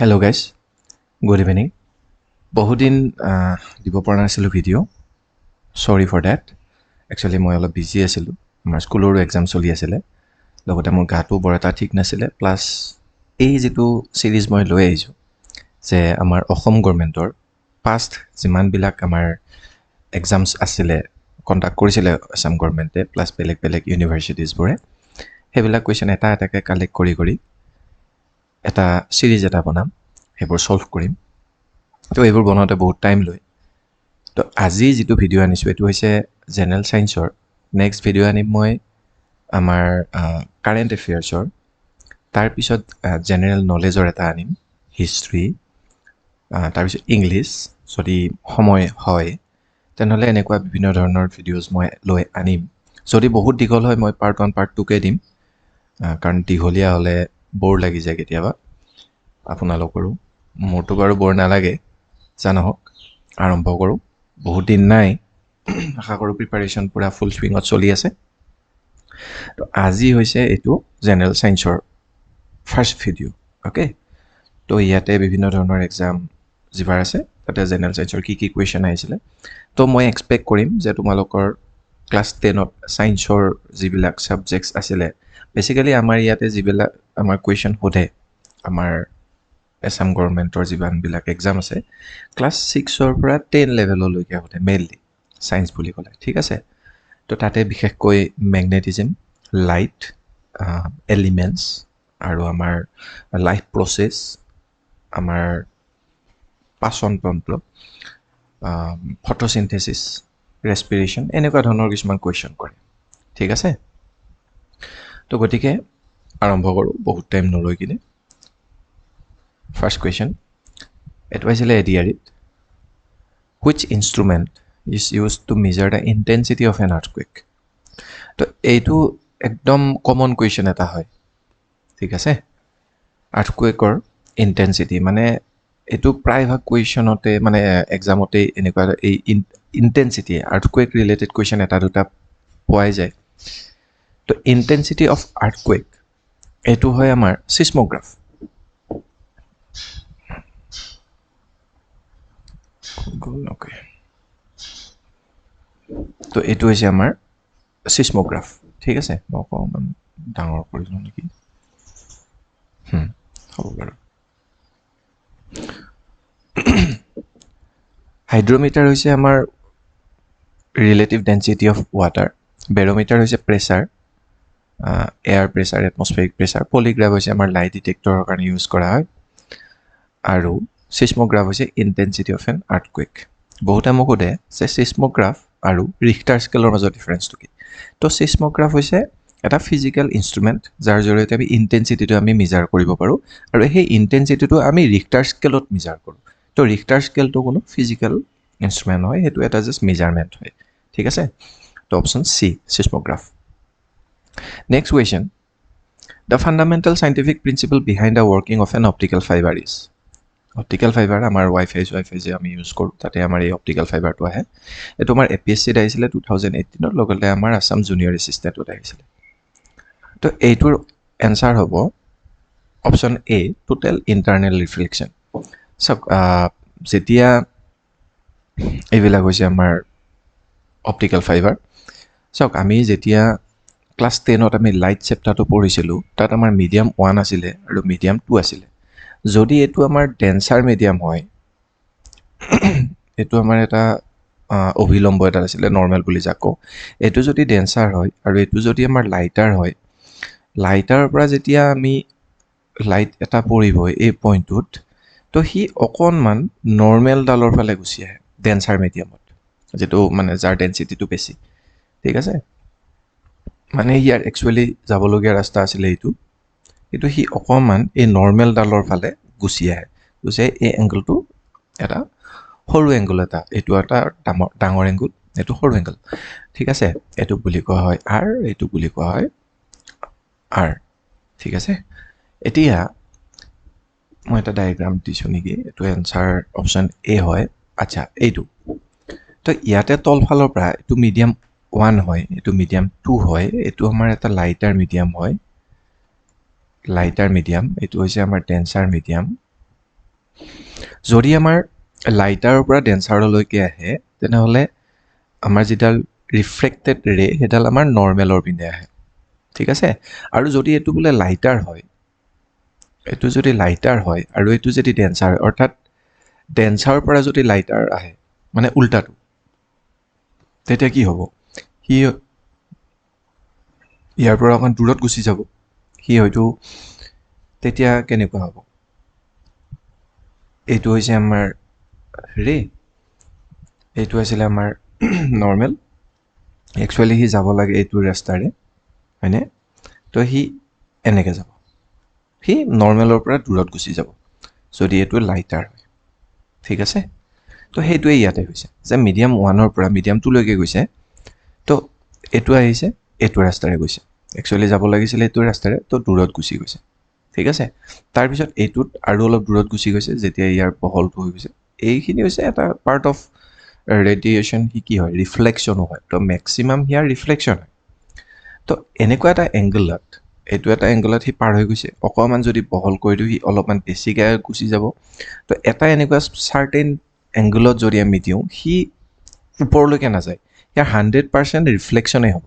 Hello guys, good evening. বহুদিন দিব পৰা নাছিলোঁ video', sorry for date. Actually মই অলপ বিজি আছিলোঁ, আমাৰ স্কুলৰো এক্সাম চলি আছিলে, লগতে মোৰ গাটো বৰ এটা ঠিক নাছিলে। প্লাছ এই যিটো ছিৰিজ মই লৈ আহিছোঁ যে আমাৰ অসম গভৰ্ণমেণ্টৰ পাষ্ট যিমানবিলাক আমাৰ এক্সামছ আছিলে, কণ্ডাক্ট কৰিছিলে আছাম গভৰ্ণমেণ্টে প্লাছ বেলেগ বেলেগ ইউনিভাৰ্চিটিজবোৰে, সেইবিলাক কুৱেশ্যন এটা এটাকৈ কালেক্ট কৰি এটা ছিৰিজ এটা বনাম, সেইবোৰ ছল্ভ কৰিম। তো এইবোৰ বনাওঁতে বহুত টাইম লয়। তো আজি যিটো ভিডিঅ' আনিছোঁ এইটো হৈছে জেনেৰেল ছায়েন্সৰ। নেক্সট ভিডিঅ' আনিম মই আমাৰ কাৰেণ্ট এফেয়াৰ্ছৰ। তাৰপিছত জেনেৰেল নলেজৰ এটা আনিম, হিষ্ট্ৰী। তাৰপিছত ইংলিছ, যদি সময় হয় তেনেহ'লে এনেকুৱা বিভিন্ন ধৰণৰ ভিডিঅ'জ মই লৈ আনিম। যদি বহুত দীঘল হয় মই পাৰ্ট 1 পাৰ্ট 2কৈ দিম, কাৰণ দীঘলীয়া হ'লে ব'ৰ লাগি যায় কেতিয়াবা আপোনালোকৰো। মোৰতো বাৰু বৰ নালাগে, যা নহওক আৰম্ভ কৰোঁ। বহুত দিন নাই, আশা কৰোঁ প্ৰিপাৰেশ্যন পূৰা ফুল চুইঙত চলি আছে। তো আজি হৈছে এইটো জেনেৰেল ছায়েন্সৰ ফাৰ্ষ্ট ভিডিঅ', অ'কে। তো ইয়াতে বিভিন্ন ধৰণৰ এক্সাম যিবাৰ আছে তাতে জেনেৰেল ছায়েন্সৰ কি কুৱেশ্যন আহিছিলে। তো মই এক্সপেক্ট কৰিম যে তোমালোকৰ ক্লাছ 10ত ছায়েন্সৰ যিবিলাক ছাবজেক্টছ আছিলে, বেচিকেলি আমাৰ ইয়াতে যিবিলাক আমাৰ কুৱেশ্যন সোধে আমাৰ আছাম গভৰ্ণমেণ্টৰ যিমানবিলাক এক্সাম আছে, ক্লাছ 6ৰ পৰা 10 লেভেললৈকে সোধে মেইনলি ছায়েন্স বুলি ক'লে, ঠিক আছে। তো তাতে বিশেষকৈ মেগনেটিজিম, লাইট, এলিমেণ্টছ আৰু আমাৰ লাইফ প্ৰচেছ, আমাৰ পাচন তন্ত্ৰ, ফটোচিন্থেচিছ, ৰেছপিৰেশ্যন, এনেকুৱা ধৰণৰ কিছুমান কুৱেশ্যন কৰে, ঠিক আছে। তো গতিকে আৰম্ভ কৰোঁ বহুত টাইম নলৈ কিনে। ফাৰ্ষ্ট কুৱেশ্যন এইটো আহিছিলে এডিআৰিত। Which instrument is use to measure the intensity of an earthquake? তো এইটো একদম কমন কুৱেশ্যন এটা হয়, ঠিক আছে। আৰ্থকুৱেকৰ ইণ্টেনচিটি মানে এইটো প্ৰায়ভাগ কুৱেশ্যনতে মানে এক্সামতেই এনেকুৱা এই ইণ্টেনচিটি আৰ্থকুৱেক ৰিলেটেড কুৱেশ্যন এটা দুটা পোৱাই যায়। তো ইণ্টেনচিটি অফ আৰ্থকুৱেক এইটো হয় আমাৰ ছিস্মোগ্ৰাফ। অ'কে, তো এইটো হৈছে আমাৰ ছিস্মোগ্ৰাফ, ঠিক আছে। মই অকণমান ডাঙৰ কৰি লওঁ নেকি, হ'ব বাৰু। হাইড্ৰমিটাৰ হৈছে আমাৰ ৰিলেটিভ ডেঞ্চিটি অফ ৱাটাৰ, বেৰমিটাৰ হৈছে pressure, air pressure, atmospheric pressure, polygraph হৈছে আমাৰ লাই ডিটেক্টৰৰ কাৰণে ইউজ কৰা হয়, আৰু ছিস্মোগ্ৰাফ হৈছে ইণ্টেনচিটি অফ এন আৰ্থকুৱেক। বহুতে মোক সোধে যে ছিস্মোগ্ৰাফ আৰু ৰিখটাৰ স্কেলৰ মাজত ডিফাৰেঞ্চটো কি? তো ছিস্মোগ্ৰাফ হৈছে এটা ফিজিকেল ইনষ্ট্ৰুমেণ্ট যাৰ জৰিয়তে আমি ইণ্টেনচিটিটো আমি মেজাৰ কৰিব পাৰোঁ, আৰু সেই ইণ্টেনচিটিটো আমি ৰিখটাৰ স্কেলত মেজাৰ কৰোঁ। তো ৰিখটাৰ স্কেলটো কোনো ফিজিকেল ইনষ্ট্ৰুমেণ্ট হয়, সেইটো এটা জাষ্ট মেজাৰমেণ্ট হয়, ঠিক আছে। তো option C seismograph. Next question, the fundamental scientific principle behind the working of an optical fibre is? Optical fibre আমাৰ ৱাইফাই যে আমি ইউজ কৰোঁ তাতে আমাৰ এই অপটিকেল ফাইবাৰটো আহে। এইটো আমাৰ APSCত আহিছিলে 2018ত, লগতে আমাৰ আছাম জুনিয়ৰ এছিষ্টেণ্টত আহিছিলে। তো এইটোৰ এনচাৰ হ'ব option A, total internal reflection. চাওক, যেতিয়া এইবিলাক হৈছে আমাৰ অপটিকেল ফাইবাৰ, চাওক আমি যেতিয়া ক্লাছ 10ত আমি লাইট চেপ্টাৰটো পঢ়িছিলোঁ, তাত আমাৰ মিডিয়াম 1 আছিলে আৰু মিডিয়াম 2 আছিলে। যদি এইটো আমাৰ ডেন্সাৰ মিডিয়াম হয়, এইটো আমাৰ এটা অভিলম্ব এটা আছিলে, নৰ্মেল বুলি যাক কওঁ, এইটো যদি ডেন্সাৰ হয় আৰু এইটো যদি আমাৰ লাইটাৰ হয়, লাইটাৰৰ পৰা যেতিয়া আমি লাইট এটা পৰিব এই পইণ্টটোত, তো সি অকণমান নৰ্মেলডালৰ ফালে গুচি আহে ডেন্সাৰ মিডিয়ামত, যিটো মানে যাৰ ডেঞ্চিটিটো বেছি, ঠিক আছে। মানে ইয়াৰ একচুৱেলি যাবলগীয়া ৰাস্তা আছিলে এইটো, কিন্তু সি অকণমান এই নৰ্মেলডালৰ ফালে গুচি আহে। এই এংগলটো এটা সৰু এংগল এটা, এইটো এটা ডাঙৰ এংগল, এইটো সৰু এংগল, ঠিক আছে। এইটো বুলি কোৱা হয় আৰ, এইটো বুলি কোৱা হয় আৰ, ঠিক আছে। এতিয়া মই এটা ডায়েগ্ৰাম দিছোঁ নেকি, এইটো এনচাৰ অপশ্যন এ হয়। আচ্ছা, এইটো তো ইয়াতে তলফালৰ পৰা এইটো মিডিয়াম 1 হয়, এইটো মিডিয়াম 2 হয়, এইটো আমাৰ এটা লাইটাৰ মিডিয়াম হয়, লাইটাৰ মিডিয়াম, এইটো হৈছে আমাৰ ডেন্সাৰ মিডিয়াম, যদি আমাৰ লাইটাৰৰ পৰা ডেঞ্চাৰলৈকে আহে তেনেহ'লে আমাৰ যিডাল ৰিফ্ৰেক্টেড ৰে সেইডাল আমাৰ নৰ্মেলৰ পিনে আহে ঠিক আছে আৰু যদি এইটো বোলে লাইটাৰ হয় এইটো যদি লাইটাৰ হয় আৰু এইটো যদি ডেঞ্চাৰ অৰ্থাৎ ডেঞ্চাৰৰ পৰা যদি লাইটাৰ আহে মানে উল্টাটো তেতিয়া কি হ'ব সি ইয়াৰ পৰা অকণ দূৰত গুচি যাব সি হয়তো তেতিয়া কেনেকুৱা হ'ব এইটো হৈছে আমাৰ ৰে এইটো আছিলে আমাৰ নৰ্মেল একচুৱেলি সি যাব লাগে এইটো ৰাস্তাৰে হয়নে তো সি এনেকৈ যাব সি নৰ্মেলৰ পৰা দূৰত গুচি যাব যদি এইটো লাইটাৰ হয় ঠিক আছে তো সেইটোৱে ইয়াতে হৈছে যে মিডিয়াম 1ৰ পৰা মিডিয়াম 2লৈকে গৈছে তো এইটো আহিছে এইটো ৰাস্তাৰে গৈছে একচুৱেলি যাব লাগিছিলে এইটো ৰাস্তাৰে তো দূৰত গুচি গৈছে ঠিক আছে তাৰপিছত এইটোত আৰু অলপ দূৰত গুচি গৈছে যেতিয়া ইয়াৰ বহলটো হৈ গৈছে এইখিনি হৈছে এটা পাৰ্ট অফ ৰেডিয়েশ্যন কি হয় ৰিফ্লেকশ্যনো হয় তো মেক্সিমাম হিয়াৰ ৰিফ্লেকশ্যন হয় তো এনেকুৱা এটা এংগলত এইটো এটা এংগলত সি পাৰ হৈ গৈছে অকণমান যদি বহল কৰি দিওঁ সি অলপমান বেছিকৈ গুচি যাব তো এটা এনেকুৱা চাৰ্টেইন এংগলত যদি আমি দিওঁ সি ওপৰলৈকে নাযায় ইয়াৰ 100% ৰিফ্লেকশ্যনেই হ'ব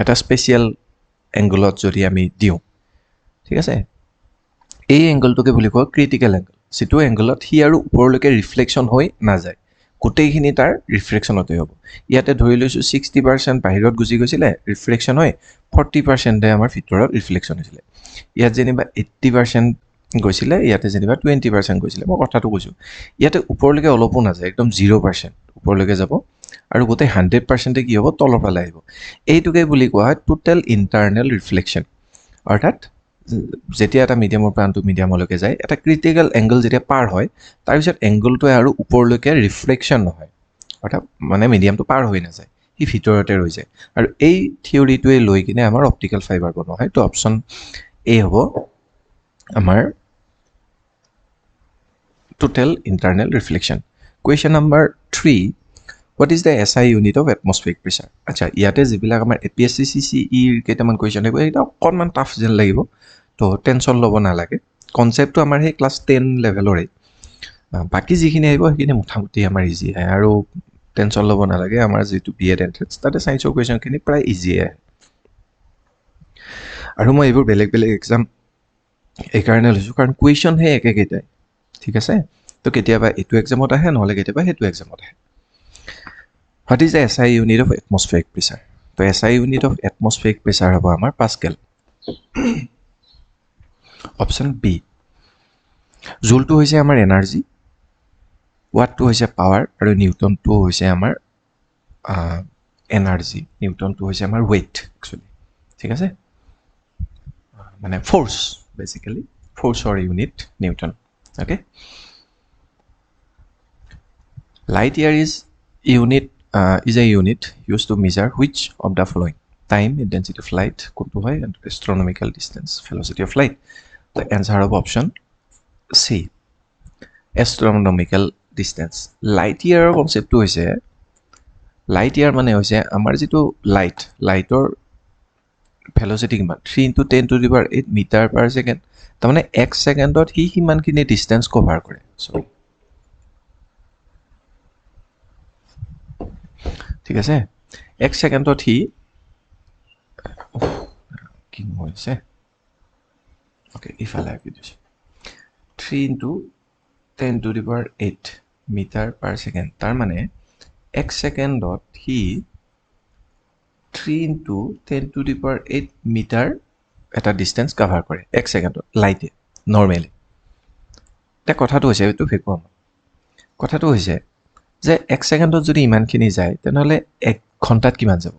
এটা স্পেচিয়েল এংগলত যদি আমি দিওঁ ঠিক আছে এই এংগলটোকে বুলি কয় ক্ৰিটিকেল এংগল যিটো এংগলত সি আৰু ওপৰলৈকে ৰিফ্লেকশ্যন হৈ নাযায় গোটেইখিনি তাৰ ৰিফ্লেকশ্যনতে হ'ব ইয়াতে ধৰি লৈছোঁ 60% বাহিৰত গুচি গৈছিলে ৰিফ্লেকশ্যন হয় 40%হে আমাৰ ভিতৰত ৰিফ্লেকশ্যন হৈছিলে ইয়াত যেনিবা 80% গৈছিলে ইয়াতে যেনিবা 20% গৈছিলে মই কথাটো কৈছোঁ ইয়াতে ওপৰলৈকে অলপো নাযায় একদম 0% ওপৰলৈকে যাব আৰু গোটেই 100%ে কি হ'ব তলৰ ফালে আহিব এইটোকে বুলি কোৱা হয় টোটেল ইণ্টাৰনেল ৰিফ্লেকশ্যন অৰ্থাৎ যেতিয়া এটা মিডিয়ামৰ পৰা আনটো মিডিয়ামলৈকে যায় এটা ক্ৰিটিকেল এংগল যেতিয়া পাৰ হয় তাৰপিছত এংগলটোৱে আৰু ওপৰলৈকে ৰিফ্লেকশ্যন নহয় অৰ্থাৎ মানে মিডিয়ামটো পাৰ হৈ নাযায় সি ভিতৰতে ৰৈ যায় আৰু এই থিয়ৰিটোৱে লৈ কিনে আমাৰ অপটিকেল ফাইবাৰ বনোৱা হয় তো অপশ্যন এ হ'ব আমাৰ total internal reflection question number 3 what is the SI unit of atmospheric pressure আচ্ছা ইয়াতে যিবিলাক আমাৰ APSC CCEৰ কেইটামান কুৱেশ্যন আহিব সেইকেইটা অকণমান টাফ যেন লাগিব তো টেনশ্যন ল'ব নালাগে কনচেপ্টটো আমাৰ সেই ক্লাছ 10 লেভেলৰে বাকী যিখিনি আহিব সেইখিনি মোটামুটি আমাৰ ইজি আহে আৰু টেনশ্যন ল'ব নালাগে আমাৰ যিটো BEd এণ্ট্ৰেন্স তাতে ছায়েন্সৰ কুৱেশ্যনখিনি প্ৰায় ইজি আহে আৰু মই এইবোৰ বেলেগ বেলেগ এক্সাম এইকাৰণে লৈছোঁ কাৰণ কুৱেশ্যন সেই একেকেইটাই ঠিক আছে তো কেতিয়াবা এইটো এক্সামত আহে নহ'লে কেতিয়াবা সেইটো এক্সামত আহে what is the SI unit of atmospheric pressure তো SI unit of atmospheric pressure হ'ব আমাৰ পাস্কেল অপশ্যন বি জুলটো হৈছে আমাৰ এনাৰ্জি ৱাটটো হৈছে পাৱাৰ আৰু নিউটনটো হৈছে আমাৰ এনাৰ্জি নিউটনটো হৈছে আমাৰ ৱেইট একচুৱেলি ঠিক আছে মানে ফ'ৰ্চ বেচিকেলি ফ'ৰ্চৰ ইউনিট নিউটন অ'কে লাইট ইয়াৰ is a unit used to measure which of the following time intensity of light কোনটো হয় and astronomical distance velocity of light the answer of option C astronomical distance light year কনচেপ্টটো হৈছে light ইয়াৰ মানে হৈছে আমাৰ যিটো লাইটৰ velocity কিমান 3 × 10⁸ metre per second তাৰমানে 1 ছেকেণ্ডত সি সিমানখিনি ডিষ্টেঞ্চ কভাৰ কৰে চৰি ঠিক আছে 1 ছেকেণ্ডত সি কি হৈছে অ'কে ইফালে আঁকি দিছোঁ 3 × 10⁸ মিটাৰ পাৰ ছেকেণ্ড তাৰ মানে 1 ছেকেণ্ডত সি 3 × 10⁸ মিটাৰ এটা ডিষ্টেঞ্চ কাভাৰ কৰে 1 ছেকেণ্ডত লাইটে নৰ্মেলি এতিয়া কথাটো হৈছে এইটো ফেকুৱাম কথাটো হৈছে যে 1 ছেকেণ্ডত যদি ইমানখিনি যায় তেনেহ'লে 1 ঘণ্টাত কিমান যাব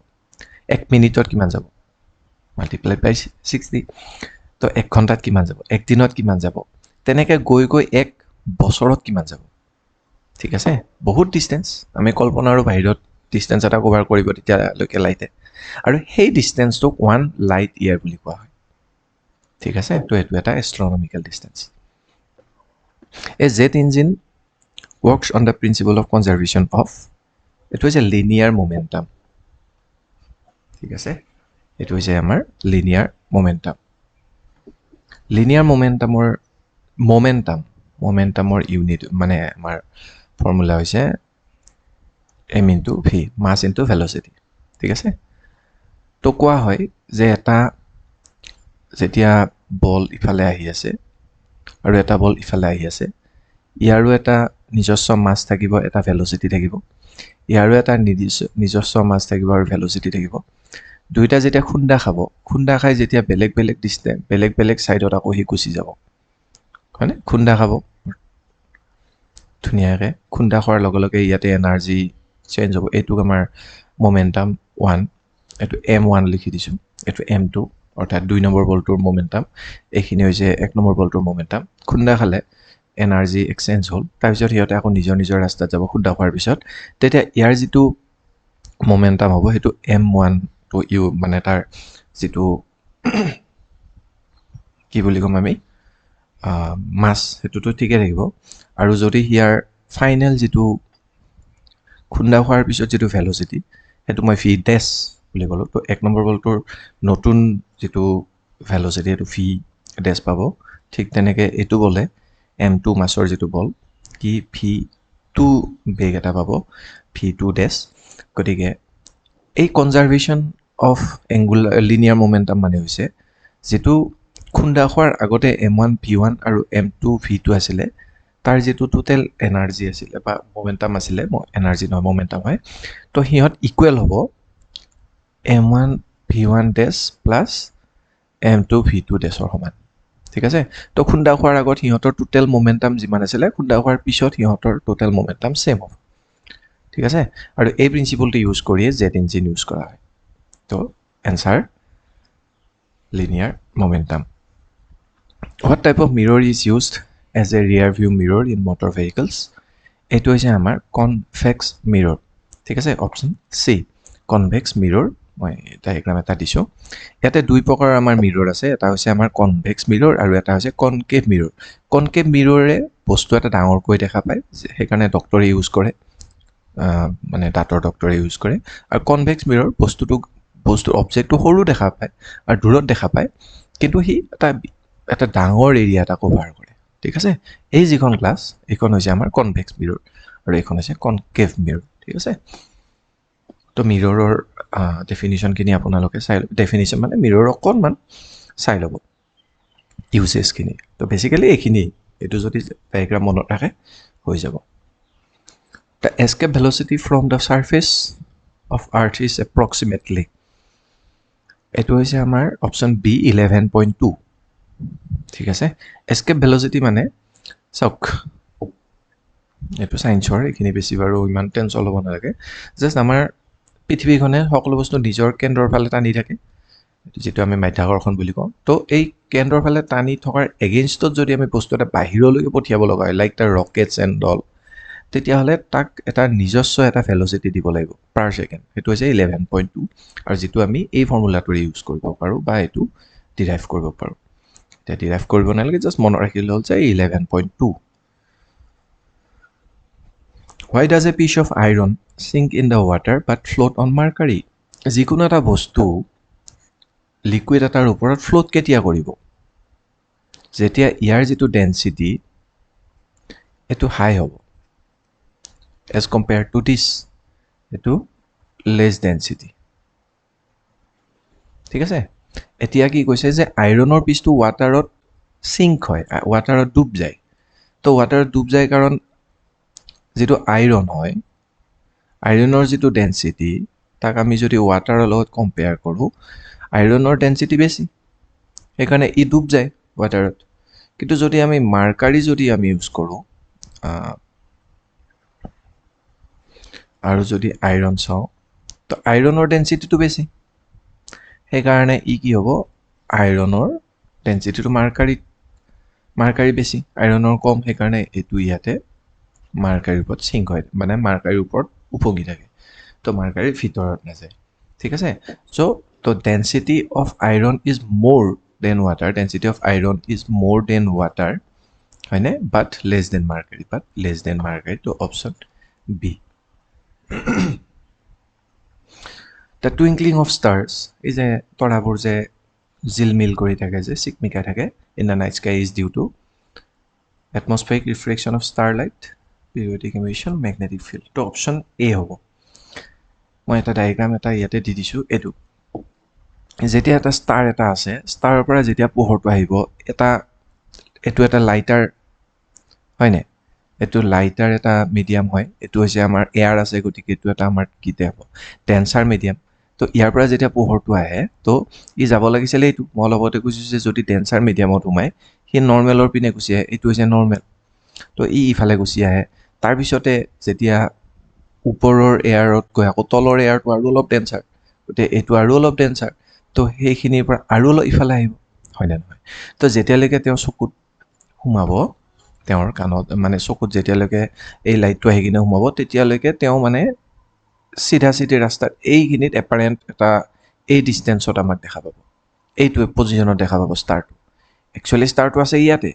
1 মিনিটত কিমান যাব মাল্টিপ্লাই বাই 60 তো 1 ঘণ্টাত কিমান যাব 1 দিনত কিমান যাব তেনেকৈ গৈ গৈ 1 বছৰত কিমান যাব ঠিক আছে বহুত ডিষ্টেঞ্চ আমি কল্পনাৰো বাহিৰত ডিষ্টেঞ্চ এটা কভাৰ কৰিব তেতিয়ালৈকে লাইটে আৰু সেই ডিষ্টেঞ্চটোক 1 লাইট ইয়াৰ বুলি কোৱা হয় ঠিক আছে তো এইটো এটা astronomical distance A jet engine works on the principle of conservation of এইটো হৈছে লিনিয়াৰ মোমেণ্টাম ঠিক আছে এইটো হৈছে আমাৰ লিনিয়াৰ মোমেণ্টামৰ মোমেণ্টাম মোমেণ্টামৰ ইউনিট মানে আমাৰ ফৰ্মুলা হৈছে m ইনটু ভি, মাছ ইনটু ভেলচিটি। ঠিক আছে, তো কোৱা হয় যে এটা যেতিয়া বল ইফালে আহি আছে আৰু এটা বল ইফালে আহি আছে, ইয়াৰো এটা নিজস্ব মাছ থাকিব, এটা ভেলচিটি থাকিব, ইয়াৰো এটা নিজস্ব মাছ থাকিব আৰু ভেলচিটি থাকিব। দুইটা যেতিয়া খুন্দা খাব, খুন্দা খাই যেতিয়া বেলেগ বেলেগ ডিষ্টেঞ্চ বেলেগ বেলেগ ছাইডত আকৌ সি গুচি যাব, হয়নে? খুন্দা খাব ধুনীয়াকৈ, খুন্দা খোৱাৰ লগে লগে ইয়াতে এনাৰ্জি চেঞ্জ হ'ব। এইটোক আমাৰ মোমেণ্টাম 1, এইটো m1 লিখি দিছোঁ, এইটো m2, অৰ্থাৎ 2 নম্বৰ বলটোৰ মোমেণ্টাম, এইখিনি হৈছে 1 নম্বৰ বলটোৰ মোমেণ্টাম। খুন্দা খালে এনাৰ্জি এক্সচেঞ্জ হ'ল, তাৰপিছত সিহঁতে আকৌ নিজৰ নিজৰ ৰাস্তাত যাব খুন্দা খোৱাৰ পিছত। তেতিয়া ইয়াৰ যিটো মোমেণ্টাম হ'ব সেইটো m1 তো মানে তাৰ যিটো কি বুলি ক'ম আমি মাছ, সেইটোতো ঠিকে থাকিব। আৰু যদি ইয়াৰ ফাইনেল যিটো খুন্দা খোৱাৰ পিছত যিটো ভেলচিটি, সেইটো মই ভি ডেছ বুলি ক'লোঁ। তো 1 নম্বৰ বলটোৰ নতুন যিটো ভেলচিটি সেইটো ভি ডেছ পাব। ঠিক তেনেকৈ এইটো বলে m2 মাছৰ যিটো বল, কি v2 বেগ এটা পাব, v2 ডেছ। গতিকে এই কনজাৰ্ভেশ্যন অফ লিনিয়াৰ মোমেণ্টাম মানে হৈছে যিটো খুন্দা খোৱাৰ আগতে m1 v1 আৰু m2 v2 আছিলে, তাৰ যিটো টোটেল এনাৰ্জি আছিলে বা মোমেণ্টাম আছিলে, এনাৰ্জি নহয় মোমেণ্টাম হয়, তো সিহঁত ইকুৱেল হ'ব m1 v1 ডেছ প্লাছ m2 v2 ডেছৰ সমান। ঠিক আছে, তো খুন্দা খোৱাৰ আগত সিহঁতৰ টোটেল মোমেণ্টাম যিমান আছিলে, খুন্দা খোৱাৰ পিছত সিহঁতৰ টোটেল মোমেণ্টাম ছেম হ'ব। ঠিক আছে, আৰু এই প্ৰিন্সিপলটো ইউজ কৰিয়ে জেট ইঞ্জিন ইউজ কৰা হয়। তো answer linear মোমেণ্টাম। What type of mirror is used as a rear view mirror in motor vehicles? এইটো হৈছে আমাৰ কনভেক্স মিৰৰ। ঠিক আছে, অপশ্যন চি কনভেক্স মিৰৰ। মই ডায়েগ্ৰাম এটা দিছোঁ। ইয়াতে 2 প্ৰকাৰৰ আমাৰ মিৰৰ আছে, এটা হৈছে আমাৰ কনভেক্স মিৰৰ আৰু এটা হৈছে কনকেভ মিৰৰ। কনকেভ মিৰৰে বস্তু এটা ডাঙৰকৈ দেখা পায়, সেইকাৰণে ডক্টৰে ইউজ কৰে, মানে দাঁতৰ ডক্টৰে ইউজ কৰে। আৰু কনভেক্স মিৰৰ বস্তুৰ অবজেক্টটো সৰু দেখা পায় আৰু দূৰত দেখা পায়, কিন্তু সি এটা ডাঙৰ এৰিয়া এটা কভাৰ কৰে। ঠিক আছে, এই যিখন গ্লাছ, এইখন হৈছে আমাৰ কনভেক্স মিৰৰ আৰু এইখন হৈছে কনকেভ মিৰৰ। ঠিক আছে, তো মিৰৰৰ ডেফিনিশ্যনখিনি আপোনালোকে চাই ল'ব। ডেফিনিশ্যন মানে মিৰৰৰ অকণমান চাই ল'ব ইউজেছখিনি। তো বেচিকেলি এইখিনি, এইটো যদি ডায়েগ্ৰাম মনত ৰাখে হৈ যাব। The escape velocity from the surface of Earth is approximately, এইটো হৈছে আমাৰ অপশ্যন বি 11.2। ঠিক আছে, এস্কেপ ভেলচিটি মানে চাওক, এইটো ছায়েন্সৰ, এইখিনি বেছি বাৰু ইমান টেনশ্যন ল'ব নালাগে। জাষ্ট আমাৰ পৃথিৱীখনে সকলো বস্তু নিজৰ কেন্দ্ৰৰ ফালে টানি থাকে, যিটো আমি মাধ্যাকৰ্ষণ বুলি কওঁ। তো এই কেন্দ্ৰৰ ফালে টানি থকাৰ এগেইনষ্টত যদি আমি বস্তু এটা বাহিৰলৈকে পঠিয়াব লগা হয়, লাইক তাৰ ৰকেটছ এণ্ড অল, তেতিয়াহ'লে তাক এটা নিজস্ব এটা ভেলচিটি দিব লাগিব পাৰ ছেকেণ্ড, সেইটো হৈছে 11.2। আৰু যিটো আমি এই ফৰ্মুলাটোৰে ইউজ কৰিব পাৰোঁ বা এইটো ডিৰাইভ কৰিব পাৰোঁ। এতিয়া ডিৰাইভ কৰিব নালাগে, জাষ্ট মনত ৰাখিলে হ'ল যে 11.2। Why does a piece of iron sink in the water but float on mercury? যিকোনো এটা বস্তু লিকুইড এটাৰ ওপৰত ফ্লোট কেতিয়া কৰিব? যেতিয়া ইয়াৰ যিটো ডেন্সিটি এইটো হাই হ'ব এজ কম্পেয়াৰ টু দিছ, এইটো লেছ ডেন্সিটি। ঠিক আছে, এতিয়া কি কৈছে যে আইৰণৰ পিচটো ৱাটাৰত চিংক হয়, ৱাটাৰত ডুব যায়। তো ৱাটাৰত ডুব যায় কাৰণ যিটো আইৰণ হয়, আইৰণৰ যিটো ডেন্সিটি, তাক আমি যদি ৱাটাৰৰ লগত কম্পেয়াৰ কৰোঁ, আইৰণৰ ডেন্সিটি বেছি, সেইকাৰণে ই ডুব যায় ৱাটাৰত। কিন্তু যদি আমি মাৰ্কাৰী যদি আমি ইউজ কৰোঁ আৰু যদি আইৰণ চাওঁ, তো আইৰণৰ ডেন্সিটিটো বেছি, সেইকাৰণে ই কি হ'ব, আইৰণৰ ডেন্সিটিটো মাৰ্কাৰী বেছি, আইৰণৰ কম, সেইকাৰণে এইটো ইয়াতে মাৰ্কাৰীৰ ওপৰত চিংক হয়, মানে মাৰ্কাৰীৰ ওপৰত উপঙি থাকে, তো মাৰ্কাৰীৰ ভিতৰত নাযায়। ঠিক আছে, so' density of iron is more than water, density of iron is more than water, হয়নে? বাট লেছ দেন মাৰ্কাৰী, তো option B. The twinkling of stars, এই যে তৰাবোৰ যে জিলমিল কৰি থাকে, যে চিকমিকাই থাকে, in the night sky is due to atmospheric refraction of starlight, periodic emission, magnetic field. তো অপশ্যন এ হ'ব। মই এটা ডায়েগ্ৰাম এটা ইয়াতে দি দিছোঁ। এইটো যেতিয়া এটা ষ্টাৰ এটা আছে, ষ্টাৰৰ পৰা যেতিয়া পোহৰটো আহিব, এইটো এটা লাইটাৰ হয়নে? এইটো লাইটাৰ এটা মিডিয়াম হয়। এইটো হৈছে আমাৰ এয়াৰ আছে, গতিকে এইটো এটা আমাৰ কিতে হ'ব ডেন্সাৰ মিডিয়াম। তো ইয়াৰ পৰা যেতিয়া পোহৰটো আহে, তো ই যাব লাগিছিলে এইটো। মই লগতে কৈছোঁ যে যদি ডেন্সাৰ মিডিয়ামত সোমায়, সি নৰ্মেলৰ পিনে গুচি আহে। এইটো হৈছে নৰ্মেল। তো ইফালে গুচি আহে। তাৰপিছতে যেতিয়া ওপৰৰ এয়াৰত গৈ আকৌ তলৰ এয়াৰটো আৰু অলপ ডেন্সাৰ, গতিকে এইটো আৰু অলপ ডেন্সাৰ। তো সেইখিনিৰ পৰা আৰু অলপ ইফালে আহিব, হয়নে নহয়? তো যেতিয়ালৈকে তেওঁ চকুত সোমাব, তেওঁৰ কাণত মানে চকুত যেতিয়ালৈকে এই লাইটটো আহি কিনে সোমাব, তেতিয়ালৈকে তেওঁ মানে চিধা ৰাস্তাত এইখিনিত এপাৰেণ্ট এটা এই ডিষ্টেঞ্চত আমাক দেখা পাব। এইটো পজিশ্যনত দেখা পাব ষ্টাৰটো। একচুৱেলি ষ্টাৰটো আছে ইয়াতে,